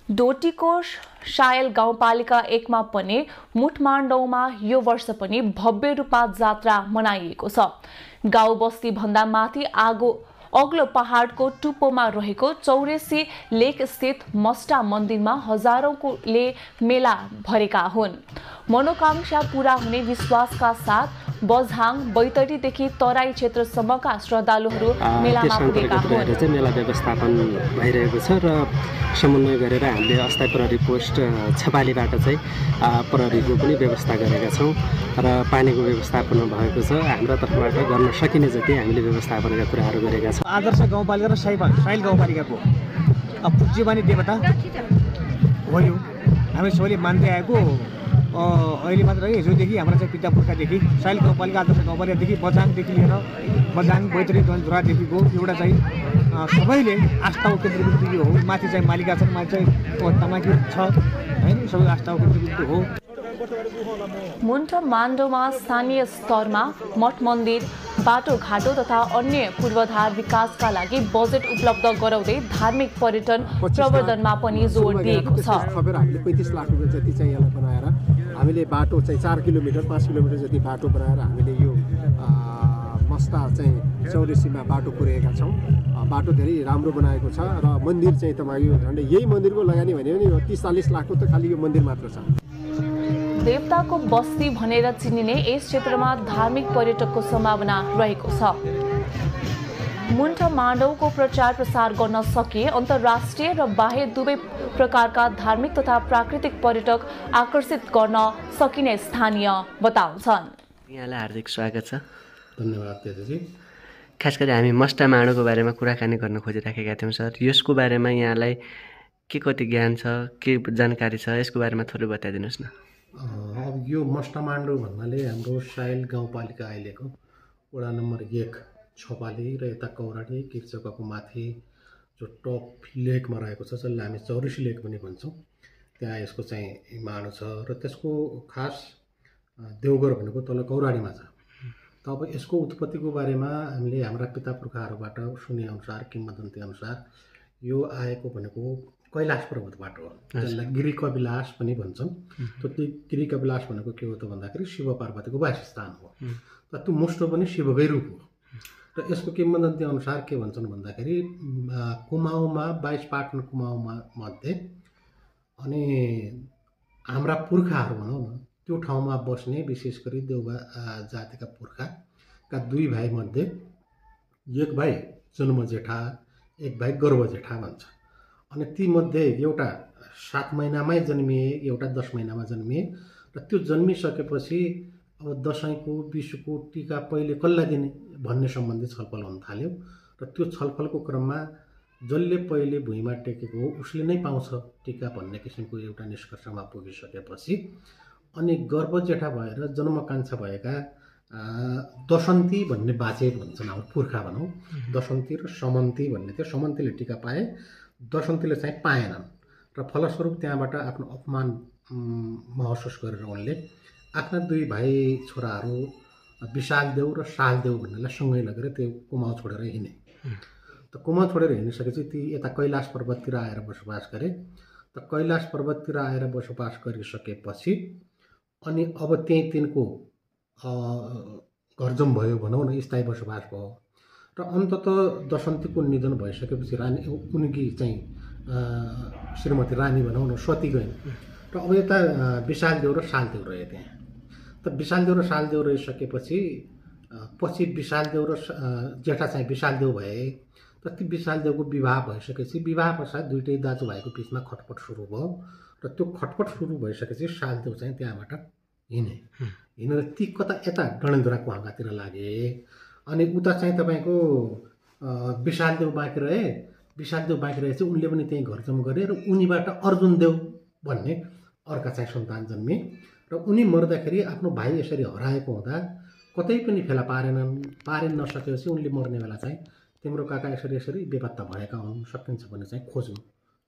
डोटीको soil गाउँपालिका 1 मा पनि मुठमाण्डौमा यो वर्ष पनि भव्य रूपमा जात्रा मनाइएको छ। गाउँ बस्ती भन्दा माथि अग्लो पहाडको टुप्पोमा रहेको चौरेसी लेक स्थित मस्टा मन्दिरमा हजारौंले मेला भरेका हुन्। मनोकांक्षा पूरा हुने विश्वासका साथ बझाङ बैतडीदेखि तराई क्षेत्रसम्मका श्रद्धालुहरू मेलामा पुगेका हुन्। मेला व्यवस्थापन भइरहेको छ र समन्वय गरेर हामीले अस्थायी प्रहरी पोस्ट छेपालीबाट चाहिँ प्रहरीको पनि व्यवस्था गरेका छौँ र पानीको व्यवस्थापन भएको छ। हाम्रो तर्फबाट गर्न सकिने जति हामीले व्यवस्थापनका कुराहरू गरेका छौँ। आदर्श गाउँपालिका र साइल गाउँपालिकाको पूज्यमानी देवता हो यो। हामी सबैले मान्दै आएको अहिले मात्र है, हिजोदेखि हाम्रो चाहिँ पिता पुर्खादेखि साइल गाउँपालिका आदर्श गाउँपालिकादेखि बझाङदेखि लिएर बझाङ बैतडी डन्जुरादेखिको एउटा चाहिँ सबैले आस्थाको केन्द्रबिन्दु यो हो। माथि चाहिँ मालिका छन्, माथि चाहिँ तमाकी छ हैन, सबै आस्थाको केन्द्रबिन्दु हो। मुठमाण्डौमा स्थानीय स्तरमा मठ मन्दिर, बाटोघाटो तथा अन्य पूर्वाधार विकासका लागि बजेट उपलब्ध गराउँदै धार्मिक पर्यटन प्रवर्धनमा पनि जोड दिएको छ। हामीले 35 लाख रुपैयाँ जति चाहिँ यसलाई बनाएर हामीले बाटो चाहिँ 4 किलोमिटर 5 किलोमिटर जति बाटो बनाएर हामीले यो मस्टा चाहिँ चौरेसीमा बाटो पुर्याएका छौँ। बाटो धेरै राम्रो बनाएको छ र मन्दिर चाहिँ तपाईँको झन्डै यही मन्दिरको लगानी भने पनि 30-40 लाखको त खालि यो मन्दिर मात्र छ। देवताको बस्ती भनेर चिनिने यस क्षेत्रमा धार्मिक पर्यटकको सम्भावना रहेको छ। मुठमाण्डौको प्रचार प्रसार गर्न सकिए अन्तर्राष्ट्रिय र बाह्य दुवै प्रकारका धार्मिक तथा प्राकृतिक पर्यटक आकर्षित गर्न सकिने स्थानीय बताउँछन्। यहाँलाई हार्दिक स्वागत छ। धन्यवाद तेजजी। खास गरी हामी मस्टामाडौको बारेमा कुराकानी गर्न खोजिराखेका थियौँ सर। यसको बारेमा यहाँलाई के कति ज्ञान छ, के जानकारी छ, यसको बारेमा थोरै बताइदिनुहोस् न। अब यो मस्टामाण्डौ भन्नाले हाम्रो साइल गाउँपालिका अहिलेको वडा नम्बर 1 छपाली र यता कौराडी किर्चकको माथि जो टप लेकमा रहेको छ, जसलाई हामी चौरेसी लेक पनि भन्छौँ। त्यहाँ यसको चाहिँ माडो छ र त्यसको खास देवघर भनेको तल कौराडीमा छ। त अब यसको उत्पत्तिको बारेमा हामीले हाम्रा पिता पुर्खाहरूबाट सुनेअनुसार, किंवदन्ती अनुसार यो आएको भनेको कैलाश पर्वतबाट हो। त्यसलाई गिरी कविलास पनि भन्छन्। त्यो गिरी कविलास भनेको के हो त भन्दाखेरि शिव पार्वतीको वासस्थान हो। र त्यो मुष्टो पनि शिवकै रूप हो। र यसको किंवदन्ती अनुसार के भन्छन् भन्दाखेरि कुमाउँमा 22 पाटन कुमाउँमा मध्ये अनि हाम्रा पुर्खाहरू भनौँ न त्यो ठाउँमा बस्ने विशेष गरी देउवा जातिका पुर्खाका 2 भाइ मध्ये एक भाइ जन्म जेठा, एक भाइ गर्भ जेठा भन्छ। अनि ती मध्ये एउटा 7 महिनामै जन्मिए, एउटा 10 महिनामा जन्मिए र त्यो जन्मिसकेपछि अब दसैँको विशुको टीका पहिले कसलाई दिने भन्ने सम्बन्धी छलफल हुन थाल्यो र त्यो छलफलको क्रममा जसले पहिले भुइँमा टेकेको हो उसले नै पाउँछ टीका भन्ने किसिमको एउटा निष्कर्षमा पुगिसकेपछि अनि गर्भ जेठा भएर जन्मकाङ्क्षा भएका दशन्ती भन्ने बाजे भन्छन् हाम्रो पुर्खा भनौँ। दशन्ती र समन्ती भन्ने थियो। समन्तीले टीका पाए, दशन्तीले चाहिँ पाएनन् र फलस्वरूप त्यहाँबाट आफ्नो अपमान महसुस गरेर उनले आफ्ना 2 भाइ छोराहरू विशालदेव र शालदेव भन्नेलाई सँगै लगेर त्यो कुमाउँ छोडेर हिँडे। त कुमाउँ छोडेर हिँडिसकेपछि ती यता कैलाश पर्वततिर आएर बसोबास गरे। त कैलाश पर्वततिर आएर बसोबास गरिसकेपछि अनि अब त्यही तिनको घरजम भयो भनौँ न, स्थायी बसोबास भयो र अन्ततः दशन्तीको निधन भइसकेपछि रानी उनकी चाहिँ श्रीमती रानी भनौँ न सती गइन् र अब यता विशालदेव र शालदेव रहे त्यहाँ। त विशालदेव र शालदेव रहिसकेपछि पछि विशालदेव र जेठा चाहिँ विशालदेव भए। त ती विशालदेवको विवाह भइसकेपछि विवाह पश्चात दुइटै दाजुभाइको बिचमा खटपट सुरु भयो र त्यो खटपट सुरु भइसकेपछि शालदेव चाहिँ त्यहाँबाट हिँडेर ती कता यता डडेलधुराको हाँगातिर लागे। अनि उता चाहिँ तपाईँको विशालदेव बाँकी रहे। विशालदेव बाँकी रहेपछि उनले पनि त्यहीँ घरजम गरे र उनीबाट अर्जुन देव भन्ने अर्का चाहिँ सन्तान जन्मे र उनी मर्दाखेरि आफ्नो भाइ यसरी हराएको हुँदा कतै पनि फेला पारेन नसकेपछि उनले मर्ने बेला चाहिँ तिम्रो काका यसरी बेपत्ता भएका हुन्, सकिन्छ भने चाहिँ खोज्नु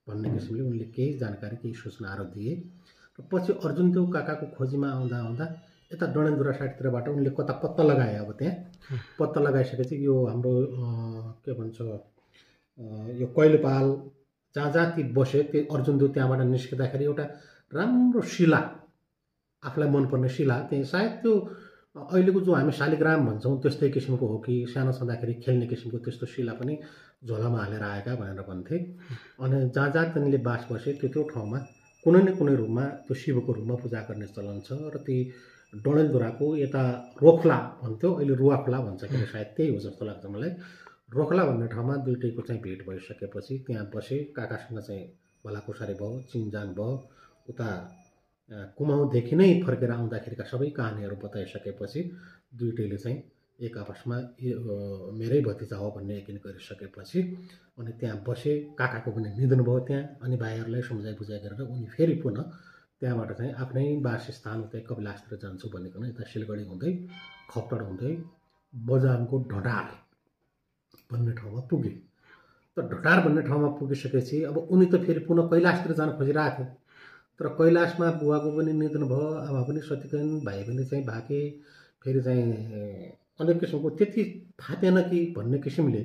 भन्ने किसिमले उनले केही जानकारी, केही सूचनाहरू दिए र पछि अर्जुन देव काकाको खोजीमा आउँदा यता डडेलधुरा साइडतिरबाट उनले कता पत्ता लगाए। अब त्यहाँ पत्ता लगाइसकेपछि यो हाम्रो के भन्छ यो कैलोपाल जहाँ जहाँ ती बसे त्यो अर्जुनदेव त्यहाँबाट निस्किँदाखेरि एउटा राम्रो शिला आफूलाई मनपर्ने शिला त्यही सायद त्यो अहिलेको जो हामी शालिग्राम भन्छौँ त्यस्तै किसिमको हो कि सानो छँदाखेरि खेल्ने किसिमको त्यस्तो शिला पनि झोलामा हालेर आएका भनेर भन्थे। अनि जहाँ जहाँ तिनीले बास बसे त्यो ठाउँमा कुनै न कुनै रूपमा त्यो शिवको रूपमा पूजा गर्ने चलन छ। र ती डडेलधुराको यता रोखला भन्थ्यो, अहिले रुवाखोला भन्छ कि सायद त्यही हो जस्तो लाग्छ मलाई। रोखला भन्ने ठाउँमा दुइटैको चाहिँ भेट भइसकेपछि त्यहाँ बसे, काकासँग चाहिँ भलाकुसारी भयो, चिनजान भयो। उता कुमाउँदेखि नै फर्केर आउँदाखेरिका सबै कहानीहरू बताइसकेपछि दुइटैले चाहिँ एक आपसमा मेरै भतिजा हो भन्ने यकिन गरिसकेपछि अनि त्यहाँ बसे। काकाको पनि निधन भयो त्यहाँ। अनि भाइहरूलाई सम्झाइ बुझाइ गरेर उनी फेरि पुनः त्यहाँबाट चाहिँ आफ्नै वासस्थान उतै कपिलासतिर जान्छु भनेको यता सिलगढी हुँदै खप्तड हुँदै बजारको ढटार भन्ने ठाउँमा पुगे। त ढटार भन्ने ठाउँमा पुगिसकेपछि अब उनी त फेरि पुनः कैलाशतिर जान खोजिरहेको थियो। तर कैलाशमा बुवाको पनि निधन भयो, आमा पनि सतिकन, भाइ पनि चाहिँ भागे। फेरि चाहिँ अनेक किसिमको त्यति थापेन कि भन्ने किसिमले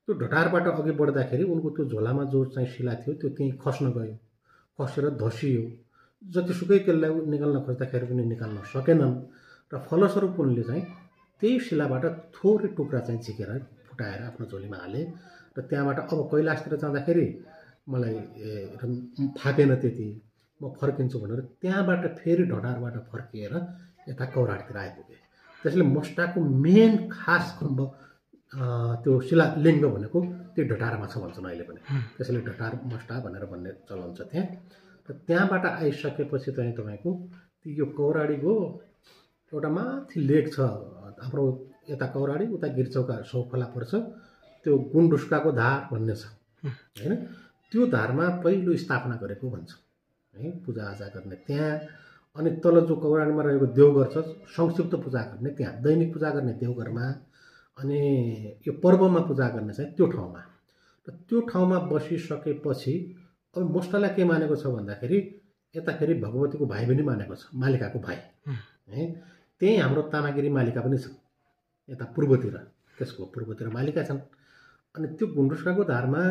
त्यो ढटारबाट अघि बढ्दाखेरि उनको त्यो झोलामा जो चाहिँ शिला थियो त्यो त्यहीँ खस्न गयो, खसेर धसियो। जतिसुकै त्यसलाई निकाल्न खोज्दाखेरि पनि निकाल्न सकेनन्। र फलस्वरूप उनले चाहिँ त्यही शिलाबाट थोरै टुक्रा चाहिँ झिकेर फुटाएर आफ्नो झोलीमा हाले। र त्यहाँबाट अब कैलाशतिर जाँदाखेरि मलाई फापेन त्यति, म फर्किन्छु भनेर त्यहाँबाट फेरि ढटारबाट फर्किएर यता कौराडतिर आइपुगे। त्यसले मस्टाको मेन खास खम्ब त्यो शिलालिङ्ग भनेको त्यो ढटारमा छ भन्छन् अहिले पनि। त्यसैले ढटार मस्टा भनेर भन्ने चलन छ त्यहाँ। र त्यहाँबाट आइसकेपछि चाहिँ तपाईँको यो कौराडीको एउटा माथि लेक छ हाम्रो यता कौराडी, उता गिर्चौका सौखोला पर्छ। त्यो गुन्डुस्काको धार भन्ने छ होइन। त्यो धारमा पहिलो स्थापना गरेको भन्छ है पूजाआजा गर्ने त्यहाँ। अनि तल जो कौराडीमा रहेको देवघर छ संक्षिप्त पूजा गर्ने त्यहाँ, दैनिक पूजा गर्ने देवघरमा, अनि यो पर्वमा पूजा गर्ने चाहिँ त्यो ठाउँमा। र त्यो ठाउँमा बसिसकेपछि अब मस्टालाई के मानेको छ भन्दाखेरि यता फेरि भगवतीको भाइ पनि मानेको छ, मालिकाको भाइ है। त्यही हाम्रो तामागिरी मालिका पनि छ यता पूर्वतिर, त्यसको पूर्वतिर मालिका छन्। अनि त्यो गुन्डुस्काको धारमा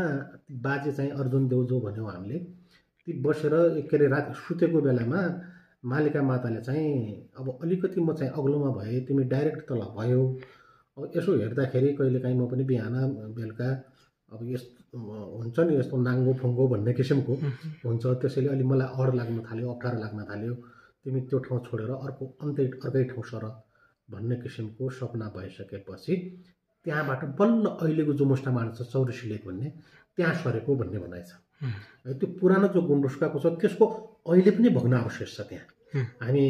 बाजे चाहिँ अर्जुन देव जो भन्यौँ हामीले, ती बसेर के अरे रात सुतेको बेलामा मालिका माताले चाहिँ अब अलिकति म चाहिँ अग्लोमा भएँ, तिमी डाइरेक्ट तल भयो, अब यसो हेर्दाखेरि कहिलेकाहीँ म पनि बिहान बेलुका अब यस्तो हुन्छ नि यस्तो नाङ्गो फुङ्गो भन्ने किसिमको हुन्छ। त्यसैले अलि मलाई अड लाग्न थाल्यो, अप्ठ्यारो लाग्न थाल्यो, तिमी त्यो ठाउँ छोडेर अर्कै ठाउँ सर भन्ने किसिमको सपना भइसकेपछि त्यहाँबाट बल्ल अहिलेको जो मुस्टामाड छ चौरसी लेक भन्ने त्यहाँ सरेको भन्ने भनाइ छ है। त्यो पुरानो जो गुन्डुस्काको छ त्यसको अहिले पनि भग्नावशेष छ त्यहाँ। हामी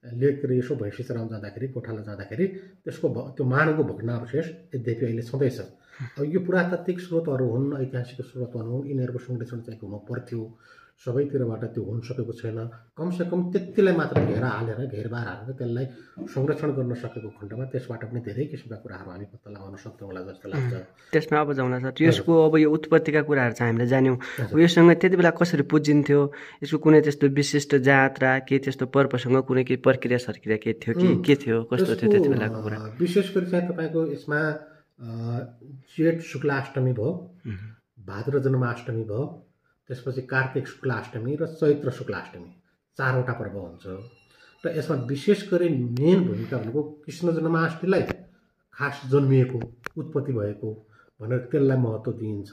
लेकतिर यसो भैँसी चराउन जाँदाखेरि गोठाला जाँदाखेरि त्यसको त्यो मानवको भग्नावशेष यद्यपि अहिले छँदैछ। अब यो पुरातात्विक स्रोतहरू हुन्, ऐतिहासिक स्रोतहरू हुन्, यिनीहरूको संरक्षण चाहिँ हुनु पर्थ्यो। सबैतिरबाट त्यो हुन सकेको छैन। कमसेकम त्यतिलाई मात्र घेरा हालेर घेरबार हालेर त्यसलाई संरक्षण गर्न सकेको खण्डमा त्यसबाट पनि धेरै किसिमका कुराहरू हामी पत्ता लगाउन सक्छौँ होला जस्तो लाग्छ। त्यसमा अब जाउँ सर, यसको अब यो उत्पत्तिका कुराहरू चाहिँ हामीले जान्यौँ। योसँग त्यति बेला कसरी पुजिन्थ्यो, यसको कुनै त्यस्तो विशिष्ट जात्रा के त्यस्तो पर्वसँग कुनै केही प्रक्रिया सर्क्रिया के थियो कि के थियो, कस्तो थियो त्यति बेलाको कुरा? विशेष गरी चाहिँ तपाईँको यसमा जेठ शुक्लाष्टमी भयो, भाद्र जन्माष्टमी भयो, त्यसपछि कार्तिक शुक्लाष्टमी र चैत्र शुक्लाष्टमी, चारवटा पर्व हुन्छ। र यसमा विशेष गरी मेन भूमिका भनेको कृष्ण जन्माष्टमीलाई खास जन्मिएको उत्पत्ति भएको भनेर त्यसलाई महत्त्व दिइन्छ।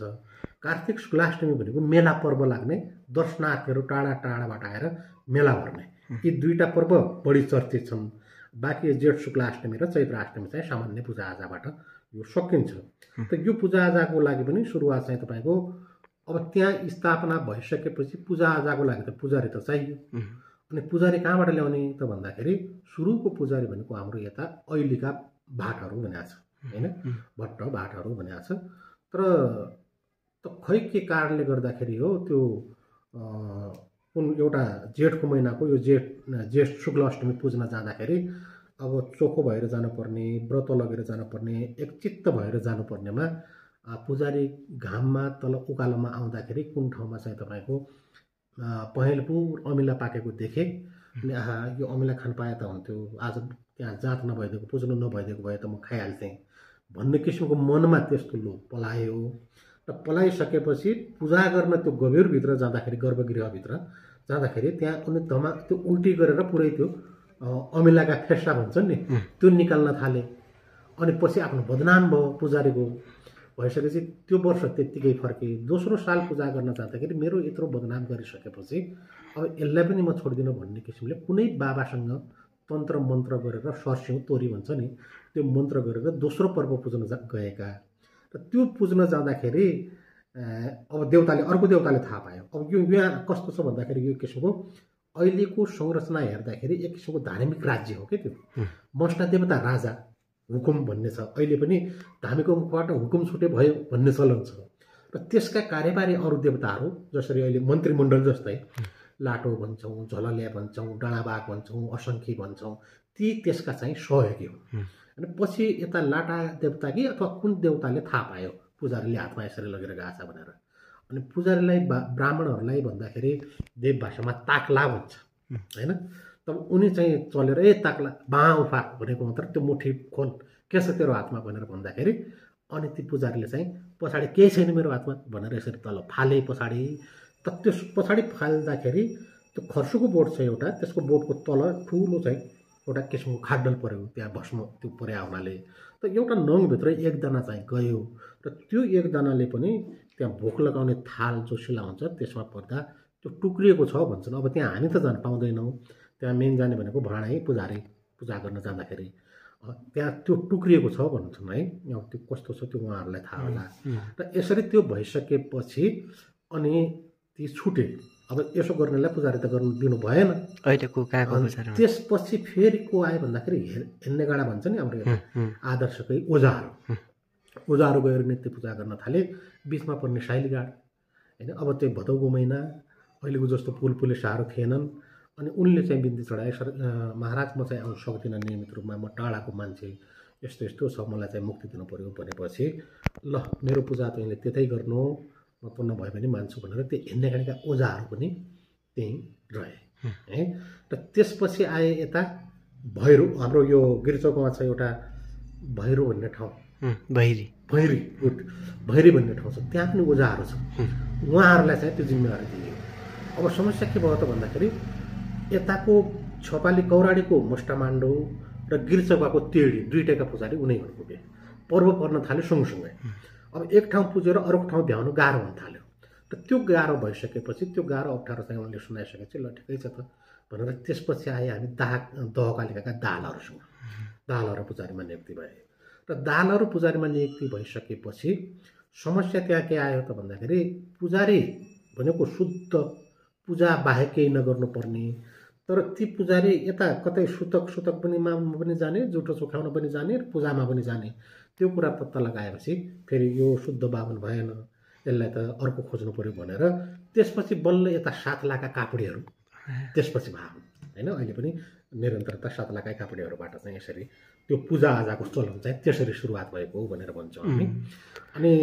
कार्तिक शुक्लाष्टमी भनेको मेला पर्व लाग्ने, दर्शनार्थीहरू टाढा टाढाबाट आएर मेला भर्ने, यी दुईटा पर्व बढी चर्चित छन्। बाँकी जेठ शुक्लाष्टमी र चैत्राष्टमी चाहिँ सामान्य पूजाआजाबाट यो सकिन्छ। त यो पूजाआजाको लागि पनि सुरुवात चाहिँ तपाईँको अब त्यहाँ स्थापना भइसकेपछि पूजाआजाको लागि त पुजारी त चाहियो। अनि पुजारी कहाँबाट ल्याउने त भन्दाखेरि सुरुको पुजारी भनेको हाम्रो यता ऐलीका भाटहरू भनेको छ होइन, भट्ट भाटहरू भनेको छ। तर खै के कारणले गर्दाखेरि हो त्यो कुन एउटा जेठको महिनाको यो जेठ शुक्ल अष्टमी पुज्न जाँदाखेरि अब चोखो भएर जानुपर्ने, व्रत लगेर जानुपर्ने, एकचित्त भएर जानुपर्नेमा पुजारी घाममा तल उकालोमा आउँदाखेरि कुन ठाउँमा चाहिँ तपाईँको पहेँलपुर अमिला पाकेको देखे अनि आहा यो अमिला खान पाए त हुन्थ्यो, आज त्यहाँ जात नभइदिएको पुज्नु नभइदिएको भए त म खाइहाल्थेँ भन्ने किसिमको मनमा त्यस्तो लोभ पलायो। र पलाइसकेपछि पूजा गर्न त्यो गभीरभित्र जाँदाखेरि गर्भगृहभित्र जाँदाखेरि त्यहाँ उनी त्यो उल्टी गरेर पुरै त्यो अमिलाका फेस्टा भन्छन् नि त्यो निकाल्न थाले। अनि पछि आफ्नो बदनाम भयो पुजारीको। भइसकेपछि त्यो वर्ष त्यत्तिकै फर्के। दोस्रो साल पूजा गर्न जाँदाखेरि मेरो यत्रो बदनाम गरिसकेपछि अब यसलाई पनि म छोड्दिनँ भन्ने किसिमले कुनै बाबासँग तन्त्र मन्त्र गरेर सरसिउँ तोरी भन्छ नि त्यो मन्त्र गरेर दोस्रो पर्व पुज्न गएका। र त्यो पुज्न जाँदाखेरि अब देउताले अर्को देउताले थाहा पायो। अब यो यहाँ कस्तो छ भन्दाखेरि यो किसिमको अहिलेको संरचना हेर्दाखेरि एक किसिमको धार्मिक राज्य हो क्या त्यो। मष्टा देवता राजा हुकुम भन्ने छ। अहिले पनि धामीको मुखबाट हुकुम छुटे भयो भन्ने चलन छ। र त्यसका कार्यबाही अरू देवताहरू जसरी अहिले मन्त्रीमण्डल जस्तै लाटो भन्छौँ, झलल्या भन्छौँ, डाँडाबाघ भन्छौँ, असङ्खी भन्छौँ, ती त्यसका चाहिँ सहयोगी हुन्। अनि पछि यता लाटा देवता कि अथवा कुन देवताले थाहा पायो पुजारीले हातमा यसरी लगेर गएको छ भनेर। अनि पुजारीलाई ब्राह्मणहरूलाई भन्दाखेरि देव भाषामा ताक्ला भन्छ होइन। तब उनी चाहिँ चलेर ताक्ला बाँ उफा भनेको मात्र त्यो मुठी खोल के छ तेरो हातमा भनेर भन्दाखेरि अनि ती पुजारीले चाहिँ पछाडि केही छैन मेरो हातमा भनेर यसरी तल फाले पछाडि। त त्यस पछाडि फाल्दाखेरि त्यो खर्सुको बोट छ एउटा, त्यसको बोटको तल ठुलो चाहिँ एउटा किसिमको खाड्डल पऱ्यो त्यहाँ भस्म त्यो पर्या हुनाले। त एउटा नङभित्र एकजना चाहिँ गयो र त्यो एकजनाले पनि त्यहाँ भोक लगाउने थाल जो शिला हुन्छ त्यसमा पर्दा त्यो टुक्रिएको छ भन्छन्। अब त्यहाँ हामी त जान पाउँदैनौँ। त्यहाँ मेन जाने भनेको भाँडै पुजारी पूजा गर्न जाँदाखेरि त्यहाँ त्यो टुक्रिएको छ भन्छन् है। अब त्यो कस्तो छ त्यो उहाँहरूलाई थाहा होला। र यसरी त्यो भइसकेपछि अनि ती छुटे। अब यसो गर्नेलाई पुजारी त गर्नु दिनु भएन। त्यसपछि फेरि को आयो भन्दाखेरि हेर्ने गाडा भन्छ नि हाम्रो आदर्शकै ओझाहरू गएर नित्य पूजा गर्न थाले। बिचमा पर्ने साइलीगाड होइन। अब त्यो भदौको महिना अहिलेको जस्तो पुलिसहरू थिएनन्। अनि उनले चाहिँ बिन्ती चढाए, महाराज म चाहिँ आउनु सक्दिनँ नियमित रूपमा, म टाढाको मान्छे, यस्तो यस्तो छ, मलाई चाहिँ मुक्ति दिनु पऱ्यो भनेपछि ल मेरो पूजा तैँले त्यतै गर्नु, म त नभए पनि मान्छु भनेर त्यो हिँड्ने गाडीका ओझाहरू पनि त्यहीँ रहे है। र त्यसपछि आए यता भैरो। हाम्रो यो गिरिचौकमा छ एउटा भैरो भन्ने ठाउँ, भैरी भन्ने ठाउँ छ। त्यहाँ पनि ओझाहरू छ। उहाँहरूलाई चाहिँ त्यो जिम्मेवारी दिइयो। अब समस्या के भयो त भन्दाखेरि यताको छपाली कौराडीको मुष्टामाण्डो र गिरिचौकाको तेडी दुईटैका पुजारी उनै हुन पुगे। पर्व पर्न थाल्यो सँगसँगै। अब एक ठाउँ पुजेर अर्को ठाउँ भ्याउनु गाह्रो हुन थाल्यो। र त्यो गाह्रो भइसकेपछि त्यो गाह्रो अप्ठ्यारो चाहिँ उनले सुनाइसकेपछि ल ठिकै छ त भनेर त्यसपछि आए हामी दहकालिकाका दालहरूसँग। दालहरू पुजारीमा नियुक्ति भए। र दालहरू पुजारीमा नियुक्ति भइसकेपछि समस्या त्यहाँ के आयो त भन्दाखेरि पुजारी भनेको शुद्ध पूजा बाहेक केही नगर्नुपर्ने। तर ती पुजारी यता कतै सुतक पनि पनि जाने, जुठो चोखाउन पनि जाने, पूजामा पनि जाने। त्यो कुरा पत्ता लगाएपछि फेरि यो शुद्ध बाबन भएन, यसलाई त अर्को खोज्नु पऱ्यो भनेर त्यसपछि बल्ल यता सातलाका कापडीहरू त्यसपछि भाव होइन। अहिले पनि निरन्तरता सातलाका कापडीहरूबाट चाहिँ यसरी त्यो पूजाआजाको चलन चाहिँ त्यसरी सुरुवात भएको हो भनेर भन्छौँ हामी। अनि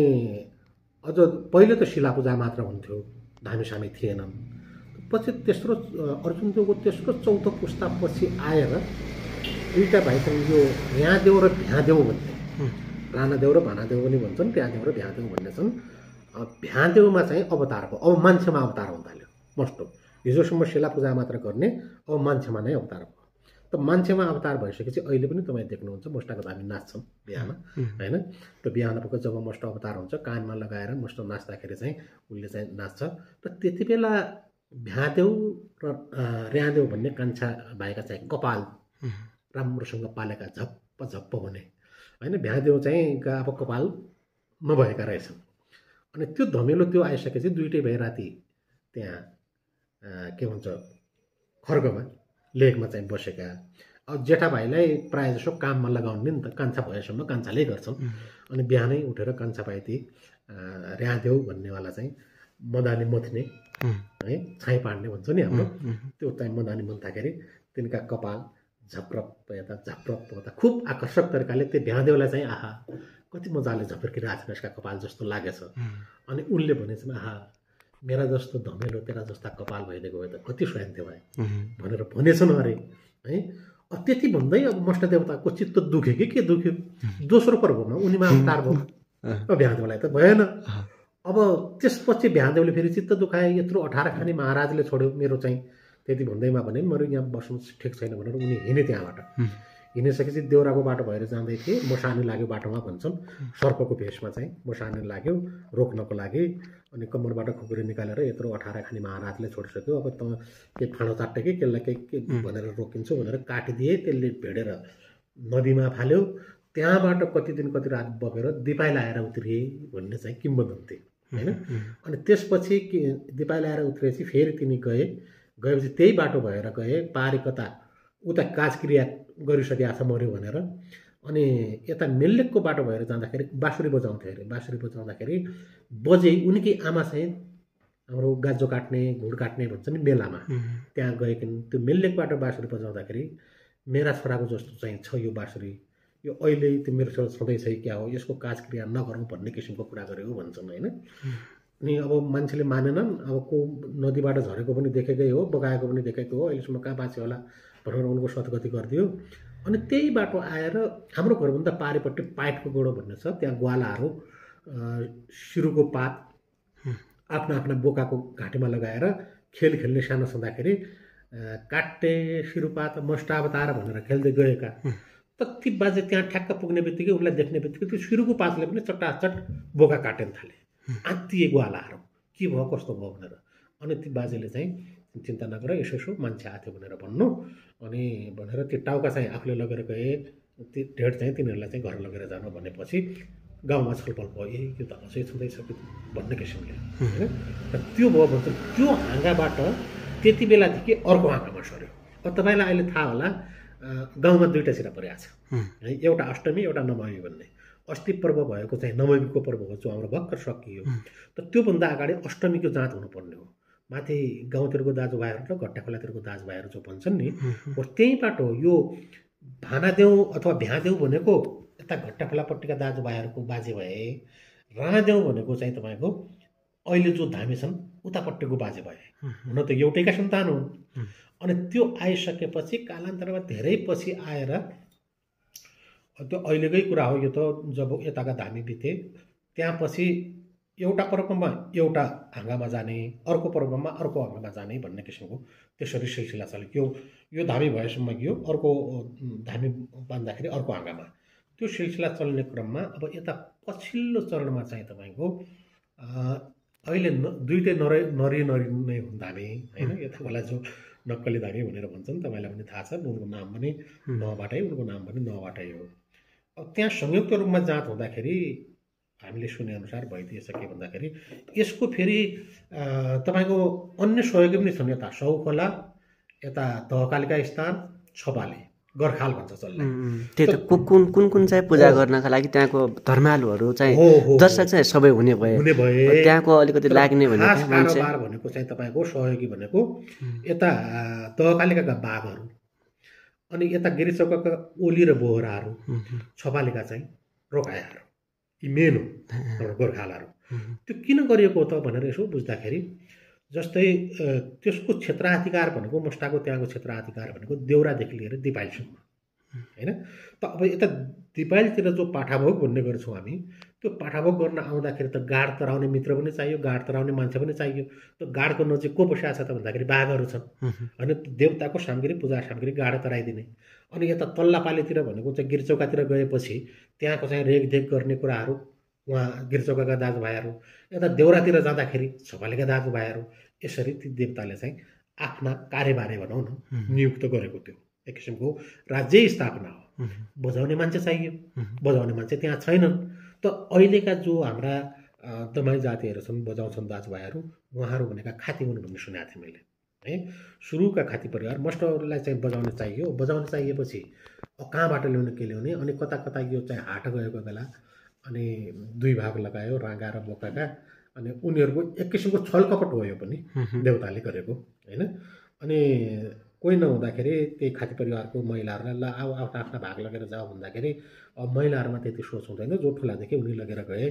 अझ पहिले त शिला पूजा मात्र हुन्थ्यो, धामीसामी थिएनन्। पछि तेस्रो अर्जुनदेवको तेस्रो चौथो पुस्तापछि आएर दुईवटा भाइसँग यो ऱ्यादेव र भ्यादेव भन्ने, राणादेव र भानादेव पनि भन्छन्, ऱ्यादेव र भ्यादेव भन्ने छन्। भ्यादेवमा चाहिँ अवतार भयो। अब मान्छेमा अवतार हुन थाल्यो मस्तो। हिजोसम्म शिला पूजा मात्र गर्ने, अब मान्छेमा नै अवतार भयो। त मान्छेमा अवतार भइसकेपछि अहिले पनि तपाईँ देख्नुहुन्छ मस्टाको धामी नाच्छन् बिहामा होइन। त्यो बिहानको जब मस्ट अवतार हुन्छ कानमा लगाएर मस्ट नाच्दाखेरि चाहिँ उसले चाहिँ नाच्छ। र त्यति बेला भ्यादेव र ऱ्यादेव भन्ने कान्छा भाइका चाहिँ कपाल राम्रोसँग पालेका झप्प हुने होइन। भ्यादेव चाहिँ अब कपाल नभएका रहेछन्। अनि त्यो धमेलो त्यो आइसकेपछि दुइटै भाइ राति त्यहाँ के भन्छ खर्गमा लेकमा चाहिँ बसेका। अब जेठा भाइलाई प्रायः जसो काममा लगाउने नि त, कान्छा भएसम्म कान्छाले गर्छन्। अनि बिहानै उठेर कान्छा भाइ ती ऱ्यादेव भन्नेवाला चाहिँ मदानी मथ्ने है, छाइ पाड्ने भन्छ नि हाम्रो, त्यो चाहिँ मदानी मन्दाखेरि तिनका कपाल झप्रप यता झप्रप यता खुब आकर्षक तरिकाले त्यो भ्यादेवलाई चाहिँ आहा कति मजाले झपर्किरहेको छ यसका कपाल जस्तो लागेछ। अनि उनले भनेछन् आहा मेरा जस्तो धमेलो तेरा जस्ता कपाल भइदिएको भए त कति स्वयं थियो भाइ भनेर भनेछन् अरे है। त्यति भन्दै अब मष्ट देवताको चित्त दुख्यो कि के दुख्यो। दोस्रो पर्वमा उनीमा अवतार भयो। अब भ्यादेवलाई त भएन। अब त्यसपछि भ्यादेवले फेरि चित्त दुखाए, यत्रो 18 खाने महाराजले छोड्यो मेरो चाहिँ त्यति भन्दैमा भने मेरो यहाँ बस्नु ठिक छैन भनेर उनी हिँडे त्यहाँबाट। हिँडिसकेपछि देउराको बाटो भएर जाँदै थिए, मसानी लाग्यो बाटोमा भन्छन्, सर्पको भेषमा चाहिँ मसानी लाग्यो रोक्नको लागि। अनि कम्मरबाट खुकुरी निकालेर यत्रो 18 खाने महाराजले छोडिसक्यो, अब त के फाँडो चाट्टे कि त्यसलाई के भनेर रोकिन्छु भनेर काटिदिए। त्यसले भेडेर नदीमा फाल्यो। त्यहाँबाट कति दिन कति रात बगेर दिपाई लाएर उत्रिए भन्ने चाहिँ किम्बदन्ती होइन। अनि त्यसपछि दिपाई लाएर उत्रिएपछि फेरि तिनी गएपछि त्यही बाटो भएर गए, पारी कता उता काजक्रिया गरिसकेको छ मऱ्यो भनेर। अनि यता मेल्लेकको बाटो भएर जाँदाखेरि बाँसुरी बजाउँथ्यो अरे। बाँसुरी बजाउँदाखेरि बजे उनीकै आमा चाहिँ हाम्रो गाजो काट्ने घुड काट्ने भन्छ नि मेलामा, त्यहाँ गएकिन त्यो मेल्लेकबाट बाँसुरी बजाउँदाखेरि मेरा छोराको जस्तो चाहिँ छ यो बाँसुरी, यो अहिले त्यो मेरो छोरा छँदैछ क्या हो, यसको काजक्रिया नगरौँ भन्ने किसिमको कुरा गरेको भन्छन् होइन। अनि अब मान्छेले मानेनन्। अब को नदीबाट झरेको पनि देखेकै हो, बगाएको पनि देखेको हो, अहिलेसम्म कहाँ बाँच्यो होला भनेर उनको सद्गति गरिदियो। अनि त्यही बाटो आएर हाम्रो घरभन्दा पारिपट्टि पाइटको गोडो भन्ने छ, त्यहाँ ग्वालाहरू सिरुको पात आफ्ना आफ्ना बोकाको घाँटीमा लगाएर खेल खेल्ने सानो छँदाखेरि काट्टे सिरुपात मस्टावतार भनेर खेल्दै गएका। त ती बाजे त्यहाँ ठ्याक्क पुग्ने बित्तिकै उनलाई देख्ने बित्तिकै त्यो सिरुको पातले पनि चट्टाचट बोका काटेन थाले। आत्तिए ग्वालाहरू के भयो कस्तो भयो भनेर। अनि ती बाजेले चाहिँ चिन्ता नगर, यसो यसो मान्छे आएको थियो भनेर भन्नु। अनि भनेर त्यो टाउका चाहिँ आफूले लगेर गए, त्यो ढेड चाहिँ तिनीहरूलाई चाहिँ घर लगेर जानु भनेपछि गाउँमा छलफल भयो, ए यो त अझै छँदैछ कि भन्ने किसिमले होइन। र त्यो भयो भन्छ त्यो हाँगाबाट त्यति बेलादेखि अर्को हाँगामा सर्यो। अब तपाईँलाई अहिले थाहा होला गाउँमा दुईवटा सिरा परेको छ है, एउटा अष्टमी एउटा नवमी भन्ने। अस्ति पर्व भएको चाहिँ नवमीको पर्व हो जो हाम्रो भर्खर सकियो। त त्योभन्दा अगाडि अष्टमीको जाँच हुनुपर्ने हो। माथि गाउँतिरको दाजुभाइहरू र घट्टाखोलातिरको दाजुभाइहरू जो भन्छन् नि, त्यहीँबाट हो यो भानादेउ अथवा भ्यादेउ भनेको यता घट्टाखोलापट्टिका दाजुभाइहरूको बाजे भए, राणादेउ भनेको चाहिँ तपाईँको अहिले जो धामी छन् उतापट्टिको बाजे भए। हुन त एउटैका सन्तान हुन्। अनि त्यो आइसकेपछि कालान्तरमा धेरै पछि आएर त्यो अहिलेकै कुरा हो, यो त जब यताका धामी बिते त्यहाँ पछि एउटा पर्वमा एउटा हाँगामा जाने, अर्को पर्वमा अर्को हाँगामा जाने भन्ने किसिमको त्यसरी सिलसिला चल्यो। यो धामी भएसम्म यो अर्को धामी बाँध्दाखेरि अर्को हाँगामा त्यो सिलसिला चल्ने क्रममा अब यता पछिल्लो चरणमा चाहिँ तपाईँको अहिले दुईटै नरी नै हुन् धामी होइन। यताकोलाई जो नक्कली धामी भनेर भन्छन् तपाईँलाई पनि थाहा छ, उनको नाम पनि नबाटै, उनको नाम पनि नबाटै हो। अब त्यहाँ संयुक्त रूपमा जाँच हुँदाखेरि हामीले सुनेअनुसार भइदिएछ के भन्दाखेरि यसको फेरि तपाईँको अन्य सहयोगी पनि छन्। यता सौखोला, यता तहकालिका स्थान, छपाले, गोर्खाल भन्छ चल्ने। त्यही त कुन कुन चाहिँ पूजा गर्नका लागि त्यहाँको धर्मालुहरू चाहिँ दर्शक चाहिँ सबै हुने भए त्यहाँको अलिकति लाग्ने भनेको मान्छे भनेको चाहिँ तपाईँको सहयोगी भनेको यता तहकालिकाका बाघहरू, अनि यता गिरिचौकाका ओली र बोहराहरू, छपालीका चाहिँ रोकायाहरू, यी मेन हो गोर्खालाहरू। त्यो किन गरिएको हो त भनेर यसो बुझ्दाखेरि जस्तै त्यसको क्षेत्राधिकार भनेको मस्टाको त्यहाँको क्षेत्राधिकार भनेको देउरादेखि लिएर दिपाइलसम्म होइन। त अब यता दिपाइलतिर जो पाठाभोग भन्ने गर्छौँ हामी, त्यो पाठाभोग गर्न आउँदाखेरि त गाड तराउने मित्र पनि चाहियो, गाड तराउने मान्छे पनि चाहियो। त गाडको नजिक को बसिया छ त भन्दाखेरि बाघहरू छन् होइन। देवताको सामग्री पूजा सामग्री गाड तराइदिने। अनि यता तल्लापालीतिर भनेको चाहिँ गिरचौकातिर गएपछि त्यहाँको चाहिँ रेखदेख गर्ने कुराहरू उहाँ गिरचौकाका दाजुभाइहरू, यता देउरातिर जाँदाखेरि छपालीका दाजुभाइहरू, यसरी ती देवताले चाहिँ आफ्ना कार्यबारे भनौँ न नियुक्त गरेको त्यो एक किसिमको राज्य स्थापना हो। बजाउने मान्छे चाहियो, बजाउने मान्छे त्यहाँ छैनन्। त अहिलेका जो हाम्रा दमाई जातिहरू छन् बजाउँछन् दाजुभाइहरू, उहाँहरू भनेका खाती हुन् भन्ने सुनेको थिएँ मैले है। सुरुका खाती परिवार मस्टहरूलाई चाहिँ बजाउन चाहियो। बजाउन चाहिएपछि कहाँबाट ल्याउने के ल्याउने, अनि कता कता यो चाहिँ हाट गएको बेला अनि दुई भाग लगायो राँगा र बोकाका। अनि उनीहरूको एक किसिमको छलकपट हो यो पनि देवताले गरेको होइन। अनि कोही नहुँदाखेरि त्यही खाती परिवारको महिलाहरूलाई ल आफ्ना आफ्ना भाग लगेर जाऊ भन्दाखेरि अब महिलाहरूमा त्यति सोच हुँदैन, जो ठुलादेखि उनी लगेर गए।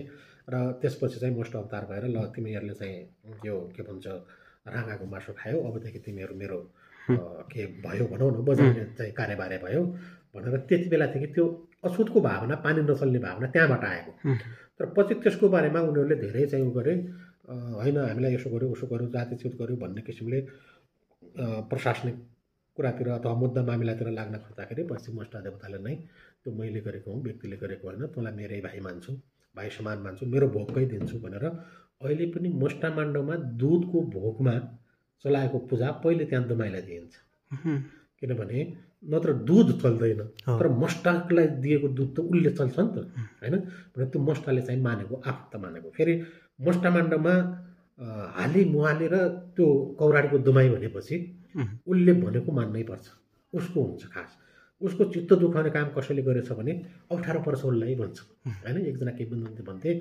र त्यसपछि चाहिँ मस्ट अवतार भएर ल तिमीहरूले चाहिँ यो के भन्छ राँगाको मासु खायो, अबदेखि तिमीहरू मेरो के भयो भनौँ न बजाउने चाहिँ कार्यबारे भयो भनेर त्यति बेलादेखि त्यो अछुतको भावना, पानी नचल्ने भावना त्यहाँबाट आएको। त तर पछि त्यसको बारेमा उनीहरूले धेरै चाहिँ उ गरे, होइन हामीलाई यसो गर्यो उसो गर्यो जातिच्युत गर्यो भन्ने किसिमले प्रशासनिक कुरातिर अथवा मुद्दा मामिलातिर लाग्न खोज्दाखेरि पछि मष्ट देवताले नै त्यो मैले गरेको हुँ, व्यक्तिले गरेको होइन, तँलाई मेरै भाइ मान्छु, भाइ समान मान्छु, मेरो भोगकै दिन्छु भनेर अहिले पनि मष्टमाण्डमा दुधको भोगमा चलाएको पूजा पहिले त्यहाँ दमाईलाई दिइन्छ। किनभने नत्र दुध चल्दैन, तर मष्टलाई दिएको दुध त उसले चल्छ नि त, होइन? भने त्यो मष्टले चाहिँ मानेको, आफत मानेको। फेरि मष्टमाण्डमा हाली मुहाली र त्यो कौराडीको दमाई भनेपछि उसले भनेको मान्नै पर्छ, उसको हुन्छ खास। उसको चित्त दुखाउने काम कसैले गरेछ भने अप्ठ्यारो पर्छ उसलाई भन्छ, होइन? एकजना के भन्थे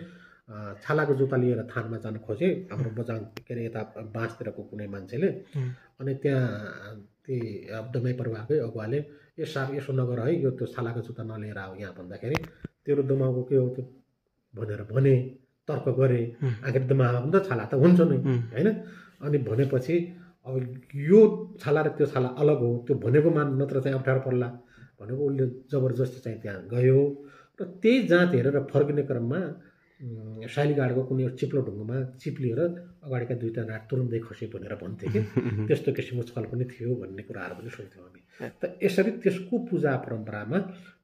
छालाको जुत्ता लिएर थानमा जान खोजे हाम्रो बजाङ के अरे यता बाँसतिरको कुनै मान्छेले, अनि त्यहाँ ती दमाई प्रभावकै अगुवाले यसो नगर है, यो त्यो छालाको जुत्ता नलिएर आऊ यहाँ भन्दाखेरि तेरो दमाउको के हो त्यो भनेर भने, तर्क गरे। आखिर दमामा पनि त छाला त हुन्छ नै, होइन? अनि भनेपछि अब यो छाला र त्यो छाला अलग हो, त्यो भनेको मान नत्र चाहिँ अप्ठ्यारो पर्ला भनेको उसले जबरजस्ती चाहिँ त्यहाँ गयो र त्यही जाँच हेरेर फर्किने क्रममा शालिगाडको कुनै चिप्लो ढुङ्गामा चिप्लिएर अगाडिका दुईवटा नाट तुरुन्तै खसे भनेर भन्थे कि त्यस्तो किसिमको छल पनि थियो भन्ने कुराहरू पनि सुन्थ्यौँ हामी। त यसरी त्यसको पूजा परम्परामा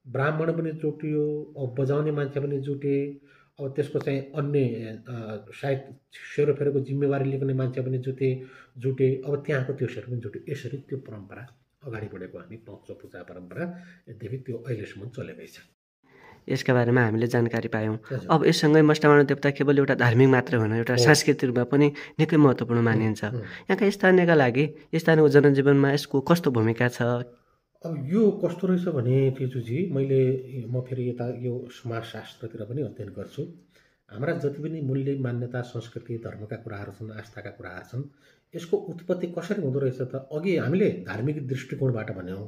ब्राह्मण पनि जुटियो, अब बजाउने मान्छे पनि जुटे, अब त्यसको चाहिँ अन्य सायद सेरोफेरोको जिम्मेवारी लिने मान्छे पनि जुटे, अब त्यहाँको त्योहरू पनि जुट्यो। यसरी त्यो परम्परा अगाडि बढेको हामी पाउँछौँ। पूजा परम्परा यद्यपि त्यो अहिलेसम्म चलेकै छ। यसका बारेमा हामीले जानकारी पायौँ। अब यससँगै मष्टमाण्ड देवता केवल एउटा धार्मिक मात्र होइन, एउटा सांस्कृतिक रूपमा पनि निकै महत्त्वपूर्ण मानिन्छ। यहाँका स्थानीयका लागि स्थानीय जनजीवनमा यसको कस्तो भूमिका छ? अब यो कस्तो रहेछ भने तेजुजी, म फेरि यता यो समाजशास्त्रतिर पनि अध्ययन गर्छु। हाम्रा जति पनि मूल्य मान्यता संस्कृति धर्मका कुराहरू छन्, आस्थाका कुराहरू छन्, यसको उत्पत्ति कसरी हुँदो रहेछ त अघि हामीले धार्मिक दृष्टिकोणबाट भन्यौँ।